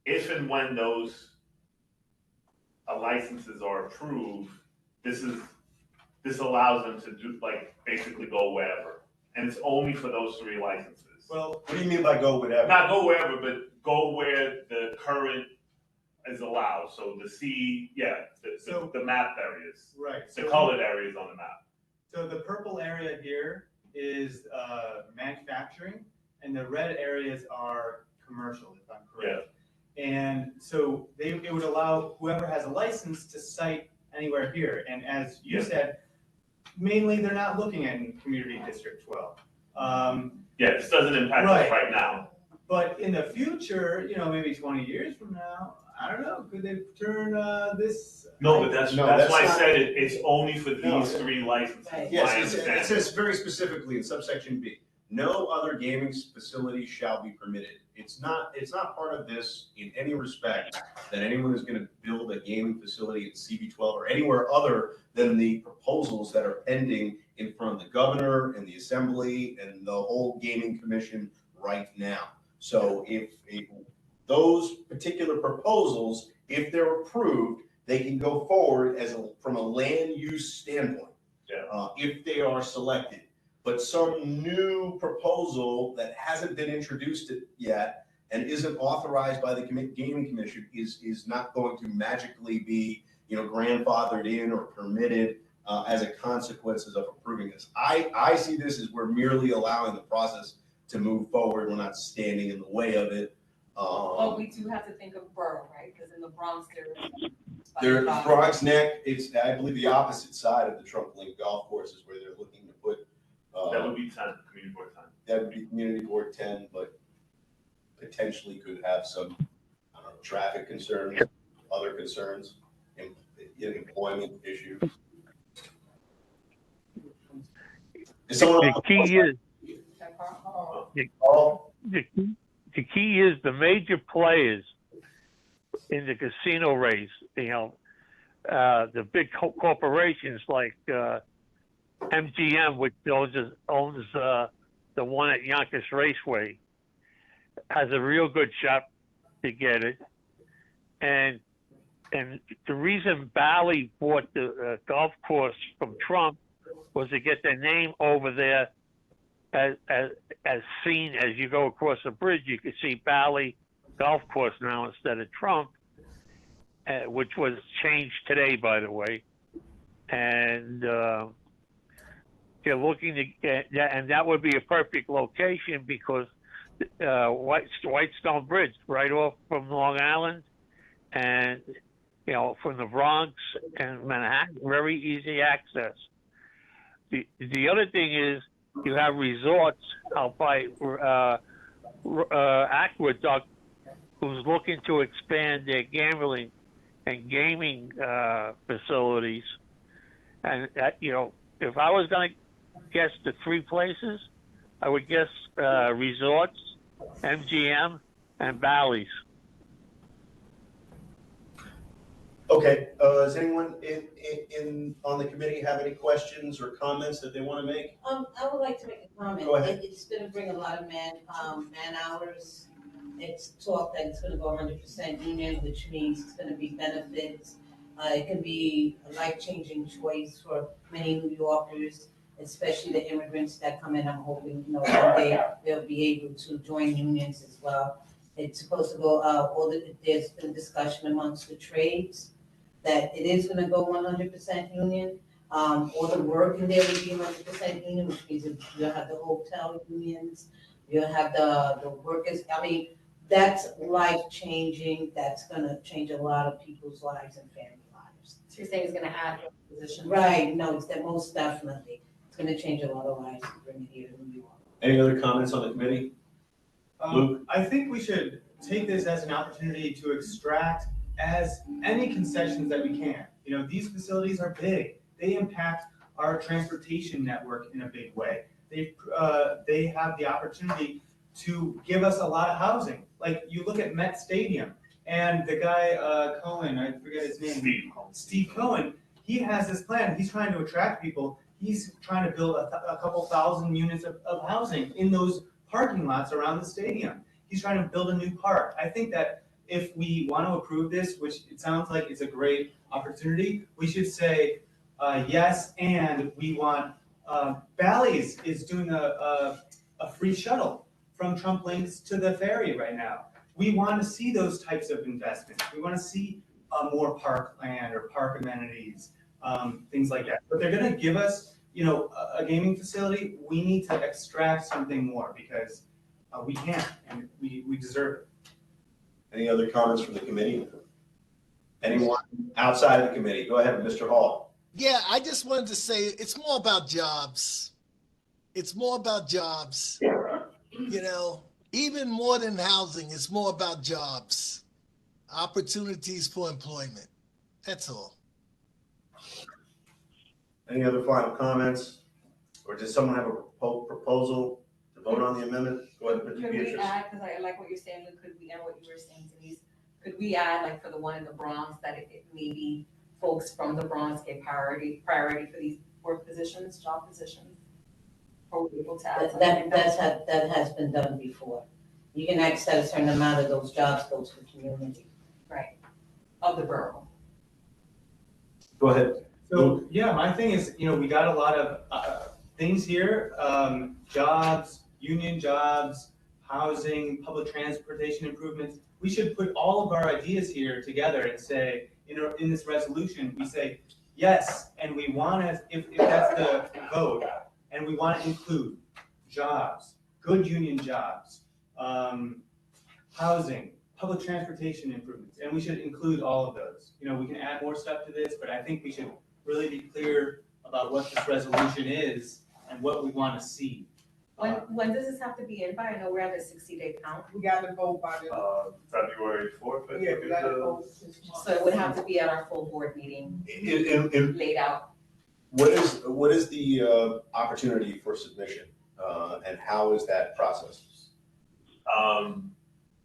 if and when those licenses are approved, this allows them to do basically go wherever, and it's only for those 3 licenses. Well, what do you mean by go wherever? Not go wherever, but go where the current is allowed. So the map areas, Right. the colored areas on the map. So the purple area here is manufacturing, and the red areas are commercial, if I'm correct. Yeah. And so it would allow whoever has a license to site anywhere here. And as you said, mainly they're not looking at Community District 12. This doesn't impact us right now. But in the future, maybe 20 years from now, I don't know, could they turn this? No, but that's why I said it's only for these 3 licenses. Right. Yes, it says very specifically in subsection B, no other gaming facility shall be permitted. It's not part of this in any respect that anyone is going to build a gaming facility at CB12 or anywhere other than the proposals that are pending in front of the governor and the assembly and the whole gaming commission right now. So if those particular proposals, if they're approved, they can go forward from a land use standpoint. Yeah. If they are selected. But some new proposal that hasn't been introduced yet and isn't authorized by the Gaming Commission is not going to magically be, grandfathered in or permitted as a consequence of approving this. I see this as we're merely allowing the process to move forward. We're not standing in the way of it. Well, we do have to think of borough, right? Because in the Bronx, There's Bronx Neck. It's, I believe, the opposite side of the Trump Link golf course is where they're looking to put. That would be 10, Community Board 10. That would be Community Board 10, but potentially could have some, I don't know, traffic concerns, other concerns, employment issues. Is someone The key is, Carl? the key is the major players in the casino race, the big corporations like MGM, which owns the one at Yonkers Raceway, has a real good shot to get it. And the reason Bally bought the golf course from Trump was to get their name over there as seen as you go across the bridge. You can see Bally Golf Course now instead of Trump, which was changed today, by the way. And they're looking to get, and that would be a perfect location because Whitestone Bridge, right off from Long Island, and from the Bronx and Manhattan, very easy access. The other thing is you have resorts out by Aqueduct, who's looking to expand their gambling and gaming facilities. And if I was going to guess the three places, I would guess resorts, MGM, and Bally's. Okay, does anyone on the committee have any questions or comments that they want to make? I would like to make a comment. Go ahead. It's gonna bring a lot of man hours. It's talk that it's gonna go 100% union, which means it's gonna be benefits. It can be a life-changing choice for many New Yorkers, especially the immigrants that come in. I'm hoping, one day they'll be able to join unions as well. It's supposed to go, there's been discussion amongst the trades that it is gonna go 100% union. All the work in there will be 100% union, which means you'll have the hotel unions, you'll have the workers. I mean, that's life-changing. That's gonna change a lot of people's lives and family lives. So you're saying it's gonna add positions? Right, no, it's that most definitely. It's gonna change a lot of lives to bring it here to New York. Any other comments on the committee? Luke? I think we should take this as an opportunity to extract as any concessions that we can. These facilities are big. They impact our transportation network in a big way. They have the opportunity to give us a lot of housing. Like you look at Met Stadium and the guy Cohen, I forget his name. Steve Cohen. He has this plan. He's trying to attract people. He's trying to build a couple thousand units of housing in those parking lots around the stadium. He's trying to build a new park. I think that if we want to approve this, which it sounds like it's a great opportunity, we should say yes, and we want, Bally's is doing a free shuttle from Trump Links to the ferry right now. We want to see those types of investments. We want to see more parkland or park amenities, things like that. But they're going to give us, a gaming facility. We need to extract something more because we can, and we deserve it. Any other comments from the committee? Anyone outside of the committee? Go ahead, Mr. Hall. Yeah, I just wanted to say it's more about jobs. It's more about jobs. Even more than housing, it's more about jobs, opportunities for employment. That's all. Any other final comments? Or does someone have a proposal to vote on the amendment? Go ahead, Mr. Could we Beatrice. add, because I like what you're saying, could we add what you were saying, Denise? Could we add, like for the one in the Bronx, that it maybe folks from the Bronx get priority for these work positions, job positions? Are we able to add something like that? That has been done before. You can access a certain amount of those jobs go to the community. Right, of the borough. Go ahead. So yeah, my thing is, we got a lot of things here, jobs, union jobs, housing, public transportation improvements. We should put all of our ideas here together and say, in this resolution, we say, yes, and we want to, if that's the vote, and we want to include jobs, good union jobs, housing, public transportation improvements, and we should include all of those. We can add more stuff to this, but I think we should really be clear about what this resolution is and what we want to see. When does this have to be in by? I know we're at a 60-day count. We got to vote by the, February 4th, I yeah, think we is got to the. vote this month. So it would have to be at our full board meeting laid out. What is the opportunity for submission, and how is that process?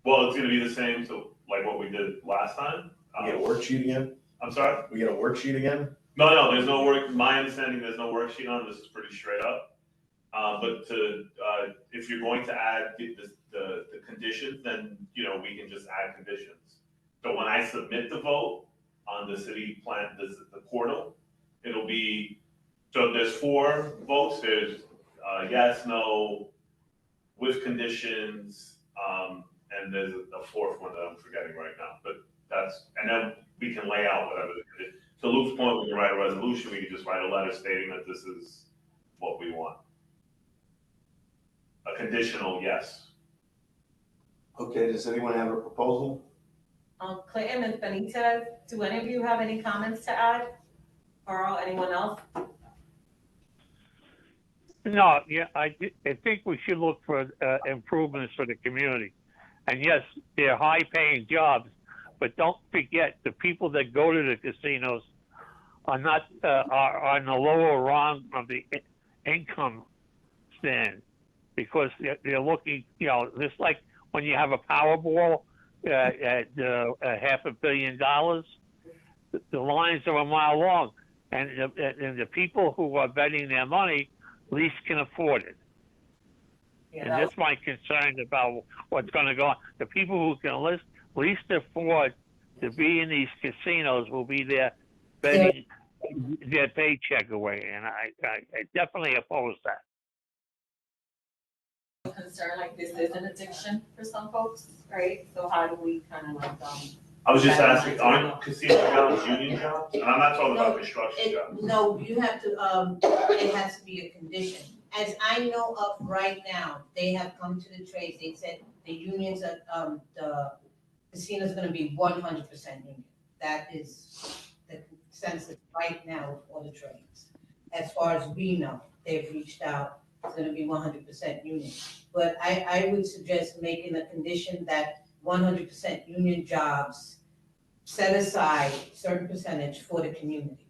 Well, it's gonna be the same, so like what we did last time. We get a worksheet again? I'm sorry? We get a worksheet again? No, there's no work, my understanding, there's no worksheet on this, is pretty straight up. But if you're going to add the conditions, then, you know, we can just add conditions. So when I submit the vote on the city plan, the portal, it'll be, so there's 4 votes, there's yes, no, with conditions, and there's a 4th one that I'm forgetting right now, but and then we can lay out whatever the condition. To Luke's point, we can write a resolution, we can just write a letter stating that this is what we want. A conditional yes. Okay, does anyone have a proposal? Clayton and Benitez, do any of you have any comments to add? Carl, anyone else? No, yeah, I think we should look for improvements for the community. And yes, they're high-paying jobs, but don't forget the people that go to the casinos are not are on the lower rung of the income stand, because they're looking, you know, just like when you have a Powerball at $500 million, the lines are a mile long, and the people who are betting their money least can afford it. Yeah, And that's my concern about what's going to go on. The people who can least afford to be in these casinos will be there betting their paycheck away, and I definitely oppose that. Concern like this is an addiction for some folks, right? So how do we kind of like, I was just asking, aren't casino jobs union jobs? And I'm not talking about construction jobs. No, you have to, it has to be a condition. As I know of right now, they have come to the trades, they said the unions, the casino's gonna be 100% union. That is the consensus right now with all the trades. As far as we know, they've reached out, it's gonna be 100% union. But I would suggest making a condition that 100% union jobs set aside certain percentage for the community.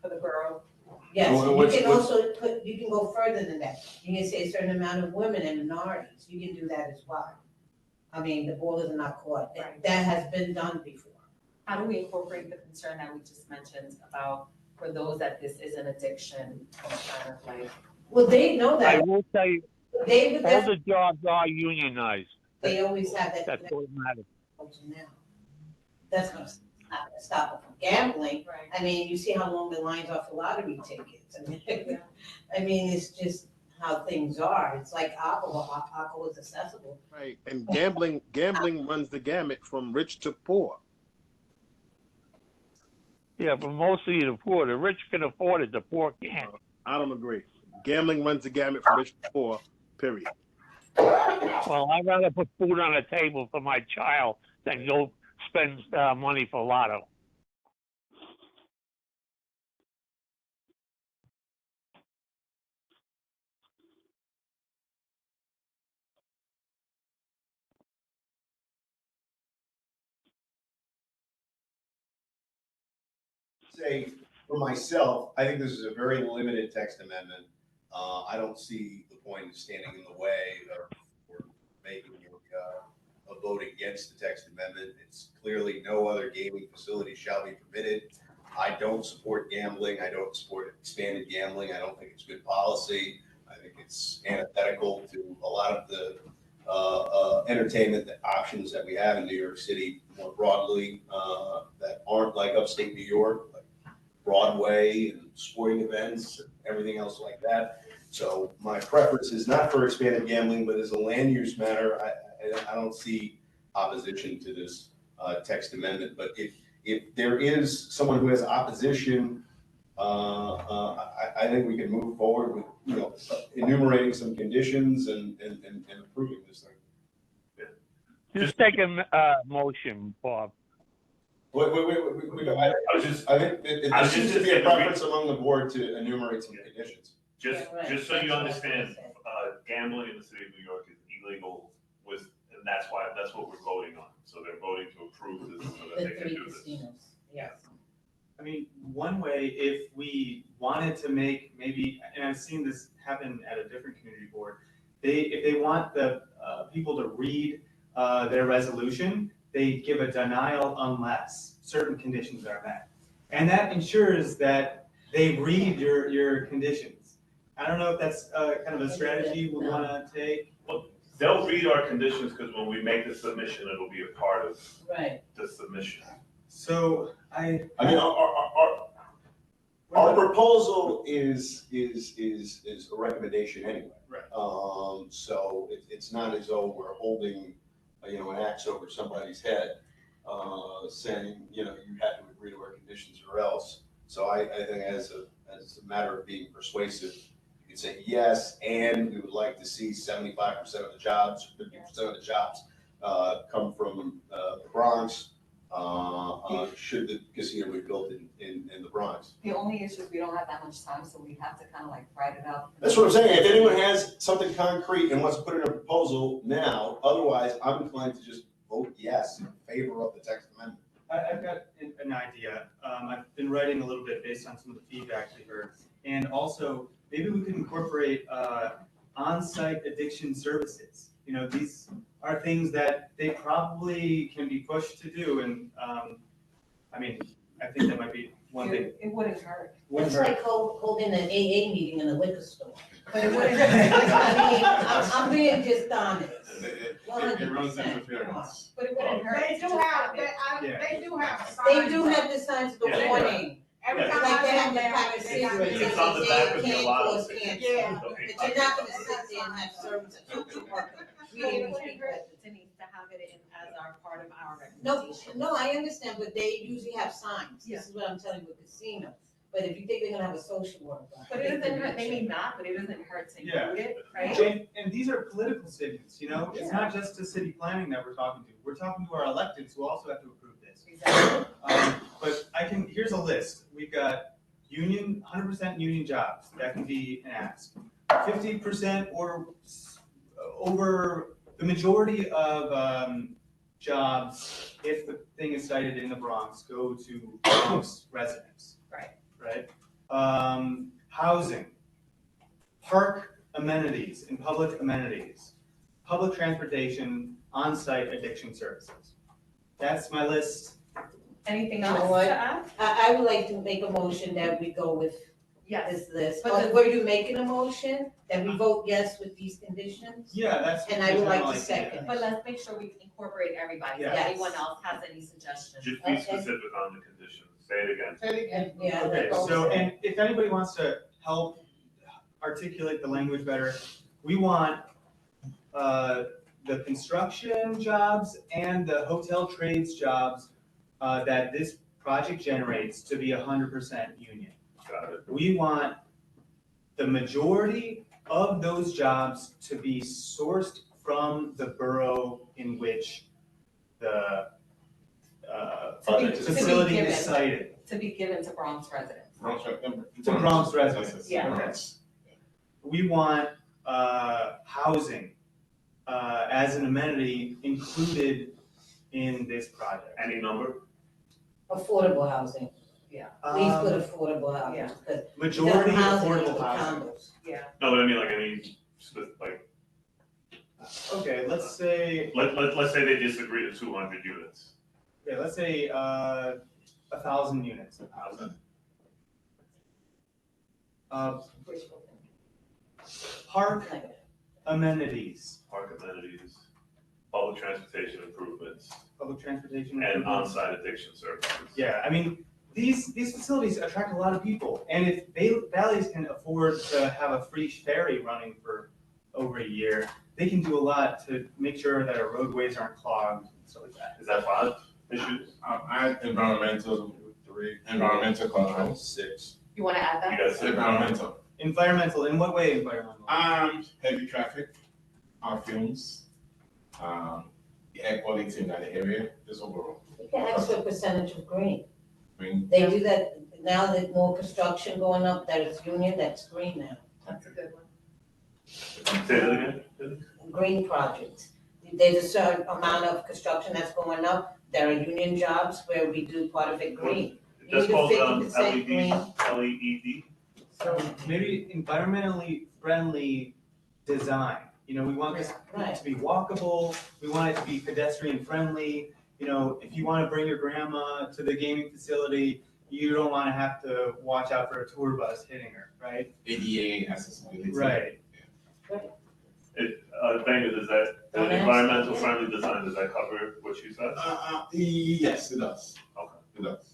for the borough? Yes, Well, you can also put, you can go further than that. You can say a certain amount of women and minorities, you can do that as well. I mean, the ball is not caught. Right. That has been done before. How do we incorporate the concern that we just mentioned about for those that this is an addiction, kind of like? Well, they know I that. will tell you, They, all the jobs are unionized. they always have that. That's automatic. Now. That's gonna stop them from gambling. Right. I mean, you see how long the lines are for lottery tickets. I mean, it's just how things are. It's like alcohol. Alcohol is accessible. Right, and gambling runs the gamut from rich to poor. Yeah, but mostly the poor. The rich can afford it, the poor can't. I don't agree. Gambling runs the gamut from rich to poor, period. Well, I'd rather put food on the table for my child than go spend money for lotto. Say, for myself, I think this is a very limited text amendment. I don't see the point of standing in the way or making a vote against the text amendment. It's clearly no other gaming facility shall be permitted. I don't support gambling. I don't support expanded gambling. I don't think it's good policy. I think it's antithetical to a lot of the entertainment options that we have in New York City more broadly, that aren't like upstate New York, like Broadway and sporting events and everything else like that. So my preference is not for expanded gambling, but as a land use matter, I don't see opposition to this text amendment. But if there is someone who has opposition, I think we can move forward with enumerating some conditions and approving this thing. Just take a motion, Bob. Wait. I think there seems to be a preference among the board to enumerate some conditions. Just, Yeah, right. just so you That's what I was understand, gonna gambling in the city of New York is illegal and that's what we're voting on. So they're voting to approve this so that The they can three do this. casinos, yes. I mean, one way, if we wanted to make maybe, and I've seen this happen at a different community board, if they want the people to read their resolution, they give a denial unless certain conditions are met. And that ensures that they read your conditions. I don't know if that's kind of a strategy we want to take. They'll read our conditions because when we make the submission, it'll be a part of Right. the submission. So I mean, our proposal is a recommendation anyway. Right. So it's not as though we're holding, an axe over somebody's head, saying, you have to agree to our conditions or else. So I think as a matter of being persuasive, you can say yes, and we would like to see 75% of the jobs, 50% of the jobs come from the Bronx. Should the casino be built in the Bronx? The only issue is we don't have that much time, so we have to kind of like write it out. That's what I'm saying. If anyone has something concrete and wants to put in a proposal now, otherwise I'm inclined to just vote yes in favor of the text amendment. I've got an idea. I've been writing a little bit based on some of the feedback we heard. And also, maybe we could incorporate on-site addiction services. These are things that they probably can be pushed to do. And I mean, I think that might be one thing. It wouldn't hurt. It's like holding an AA meeting in a liquor store. But it wouldn't I mean, I'm being just honest. It runs interference. But it wouldn't hurt. They to do just have, it. they do have. They do have the signs of the Yeah. warning. Every Yeah. time Like I they go have the down, pack of they got cigarettes. It's on the back of the Can't allowance. cause cancer. Yeah. But you're not gonna sit there and have service at social worker. It wouldn't hurt, Denise, to have it in as our part of our No, recommendation. no, I understand, but they usually have signs. This is what I'm telling you with casinos. But if you think they're gonna have a social worker. But it doesn't hurt, they may not, but it doesn't hurt to Yeah. include it, right? And these are political statements, It's not just to city planning that we're talking to. We're talking to our electeds who also have to approve this. Exactly. But here's a list. We've got 100% union jobs. That can be an ask. 50% or over the majority of jobs, if the thing is cited in the Bronx, go to Bronx residents. Right? Housing, park amenities and public amenities, public transportation, on-site addiction services. That's my list. Anything You know else what? to add? I would like to make a motion that we go with Yes. this list. But the- Were you making a motion that we vote yes with these conditions? Yeah, that's. And I would like to the general idea. second. But let's make sure we incorporate everybody, if Yes. anyone else has any suggestions. Just be Okay. specific on the conditions. Say it again. Yeah. Okay, let's so, go. and if anybody wants to help articulate the language better, we want the construction jobs and the hotel trades jobs that this project generates to be 100% union. Got it. We want the majority of those jobs to be sourced from the borough in which the To be facility given. is sited. To be given to Bronx residents. To Bronx residents. Yeah. Okay. We want housing as an amenity included in this project. Any number? Affordable housing. Yeah. Please put affordable housing, because Majority housing is affordable with housing. condos. Yeah. No, but I mean like any, like, Okay, let's say, let's say they disagree to 200 units. yeah, let's say 1,000 units of housing. Park amenities, Park amenities, public transportation improvements, public transportation. and improvements. on-site addiction services. Yeah, I mean, these facilities attract a lot of people, and if Valleys can afford to have a free ferry running for over a year, they can do a lot to make sure that our roadways aren't clogged and stuff like that. Is that 5 issues? I environmental 3, environmental control 6. You wanna add You that? guys say Environmental. Environmental, in what way environmental? Heavy traffic, our fumes, the air quality in that area, just overall. You can ask for a percentage of green. Green. They do that, now that more construction going up, that is union, that's green now. That's a good one. Say that again? Green project. There's a certain amount of construction that's going up. There are union jobs where we do part of it green. That's Either called 50% green. LED. So maybe environmentally friendly design. You know, we want this Right. to be walkable, we want it to be pedestrian friendly. You know, if you wanna bring your grandma to the gaming facility, you don't wanna have to watch out for a tour bus hitting her, right? ADA accessibility. Right. Banger, does that, Don't ask. environmental friendly design, does that cover what you said? Yes, it does. Okay. It does.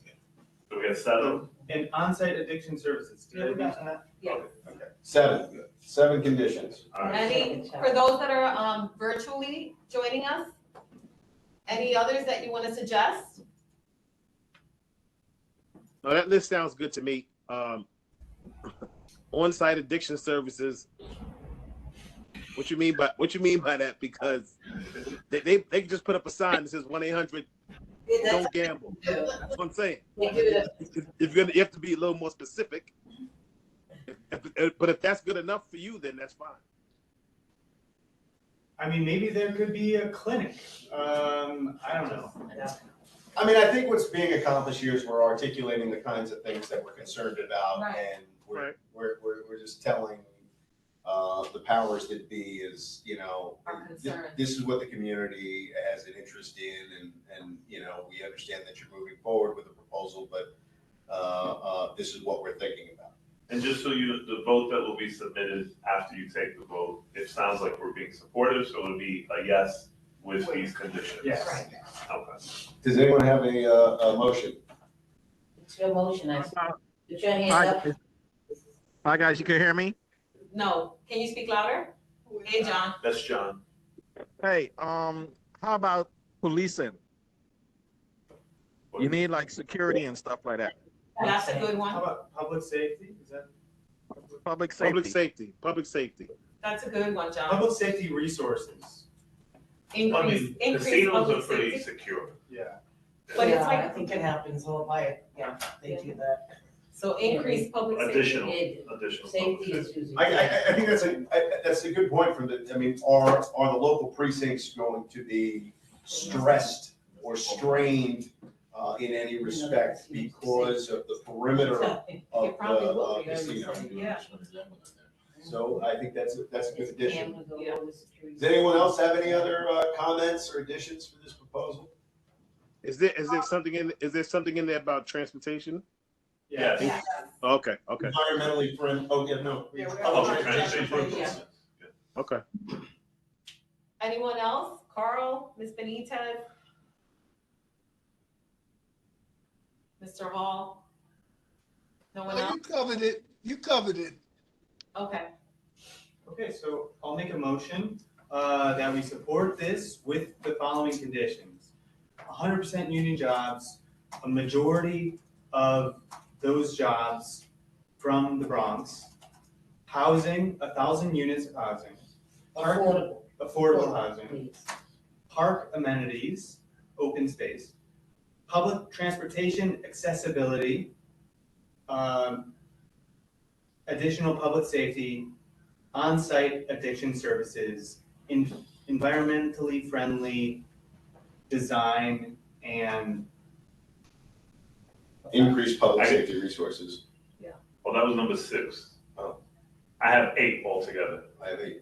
So we have 7. And on-site addiction services, did I mention that? Yeah. Okay. 7 conditions. All right. Any, for those that are virtually joining us, any others that you want to suggest? No, that list sounds good to me. On-site addiction services. What you mean by that? Because they can just put up a sign that says 1-800 don't gamble. That's what I'm saying. If you have to be a little more specific. But if that's good enough for you, then that's fine. I mean, maybe there could be a clinic. I don't know. I mean, I think what's being accomplished here is we're articulating the kinds of things that we're concerned about, Right. and we're just telling the powers that be is, you know, Our concern. this is what the community has an interest in, and you know, we understand that you're moving forward with a proposal, but this is what we're thinking about. And just so you, the vote that will be submitted after you take the vote, it sounds like we're being supportive, so it'll be a yes with these conditions. Yes. Right. Okay. Does anyone have a motion? It's your motion, I see. Put your hand up. Hi, guys, you can hear me? No, can you speak louder? Hey, John. That's John. Hey, how about policing? You need like security and stuff like that. That's a good How one. about public safety? Is that? Public safety. Public safety. That's a good one, John. Public safety resources. Increase Casinos are public pretty safety. secure. Yeah. But it's I like, think it happens all by, they do that. so increase public safety. Additional Safety public is safety. usually. I think that's a good point from the, I mean, are the local precincts going to be stressed or strained in any respect because of the perimeter of It probably the will be. casino? Yeah. So I think that's a good addition. Yeah. Does anyone else have any other comments or additions for this proposal? Is there something in there about transportation? Yeah. Yeah. Okay. Environmentally friendly, oh, yeah, no. Public transportation. Yeah. Okay. Anyone else? Carl, Ms. Benitez? Mr. Hall? No one Oh, else? you covered it. Okay. Okay, so I'll make a motion that we support this with the following conditions. 100% union jobs, a majority of those jobs from the Bronx, housing, 1,000 units of housing. Affordable housing, Please. park amenities, open space, public transportation accessibility, additional public safety, on-site addiction services, environmentally friendly design, and Increase public safety resources. Well, that was number 6. Oh. I have 8 altogether. I think.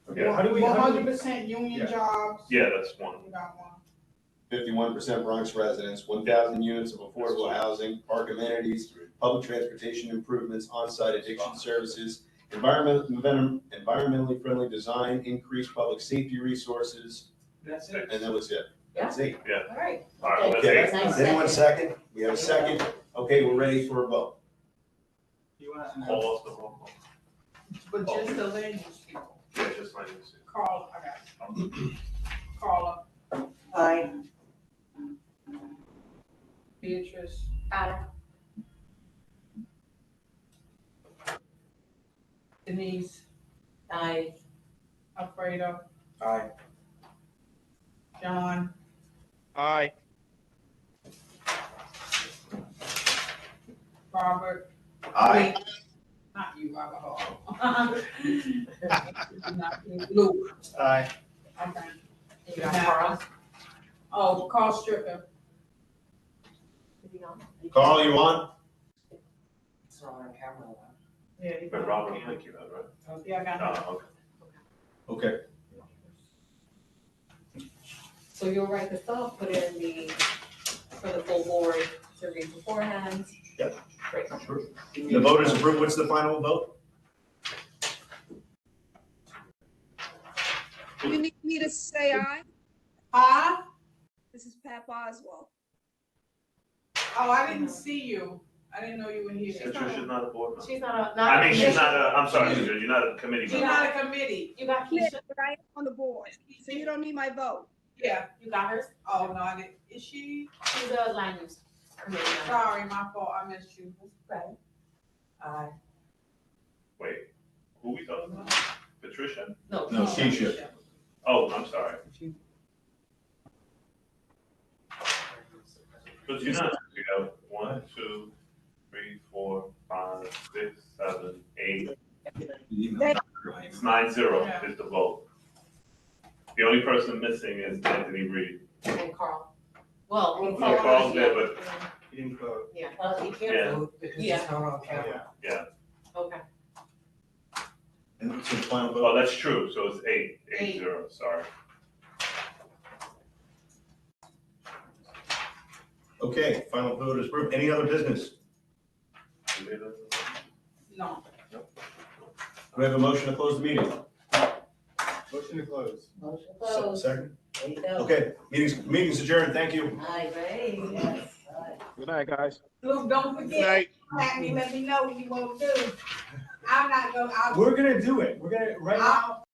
Okay, how do we? 100% union Yeah. jobs. Yeah, that's 1. We got one. 51% Bronx residents, 1,000 units of affordable housing, park amenities, public transportation improvements, on-site addiction services, environmentally friendly design, increased public safety resources, That's it. and that was it. That's it. All right. All right, Okay. that's 8. Does anyone second? We have a second. Okay, we're ready for a vote. You want to Call off the roll call. But just the land use people. Yeah, just like this. Carl, I got you. Carla, Aye. Beatrice, Adam? Denise, Aye. Alfredo, Aye. John, Aye. Robert, Aye. Not you, Robert Hall. Not you, Luke. Aye. Okay. You got Carl? Oh, Carl Stricker. Is he on? Carl, you on? It's not on camera. Yeah, he's But on. Robert, thank you, right? Yeah, I got him. Oh, okay. Okay. So you'll write this up, put it in for the full board to read beforehand? Yep. Great. Sure. The vote is approved. What's the final vote? You need me to say aye? Huh? This is Pat Boswell. Oh, I didn't see you. I didn't know you were here. Patricia's not a board member. She's not a, I mean, she's not a, I'm sorry, you're not a committee She's member. not a committee. You got Yeah, Keisha? but I am on the board, so you don't need my vote. Yeah. You got hers? Oh, no, I didn't. Is she? She's a land use committee member. Sorry, my fault. I missed you. Okay. Aye. Wait, who we talking about? Patricia? No. No, Keisha. Oh, I'm sorry. Because you're not, you got 1, 2, 3, 4, 5, 6, 7, 8. It's 9-0 is the vote. The only person missing is Anthony Reed. And Carl. Well, No, Carl's there, but He didn't vote. Yeah. He Yeah. can't vote because Yeah. it's not on camera. yeah. Okay. And so the final Oh, vote? that's true. So it's 8-0, sorry. Okay, final vote is approved. Any other business? No. Do we have a motion to close the meeting? Motion to close. Motion Se- closed. Second? There you go. Okay, meeting's adjourned. Thank you. Aye, great, yes. Aye. Good night, guys. Luke, don't Good forget, night. contact me, let me know what you want to do. I'm not gonna, We're gonna do it. We're gonna, right now,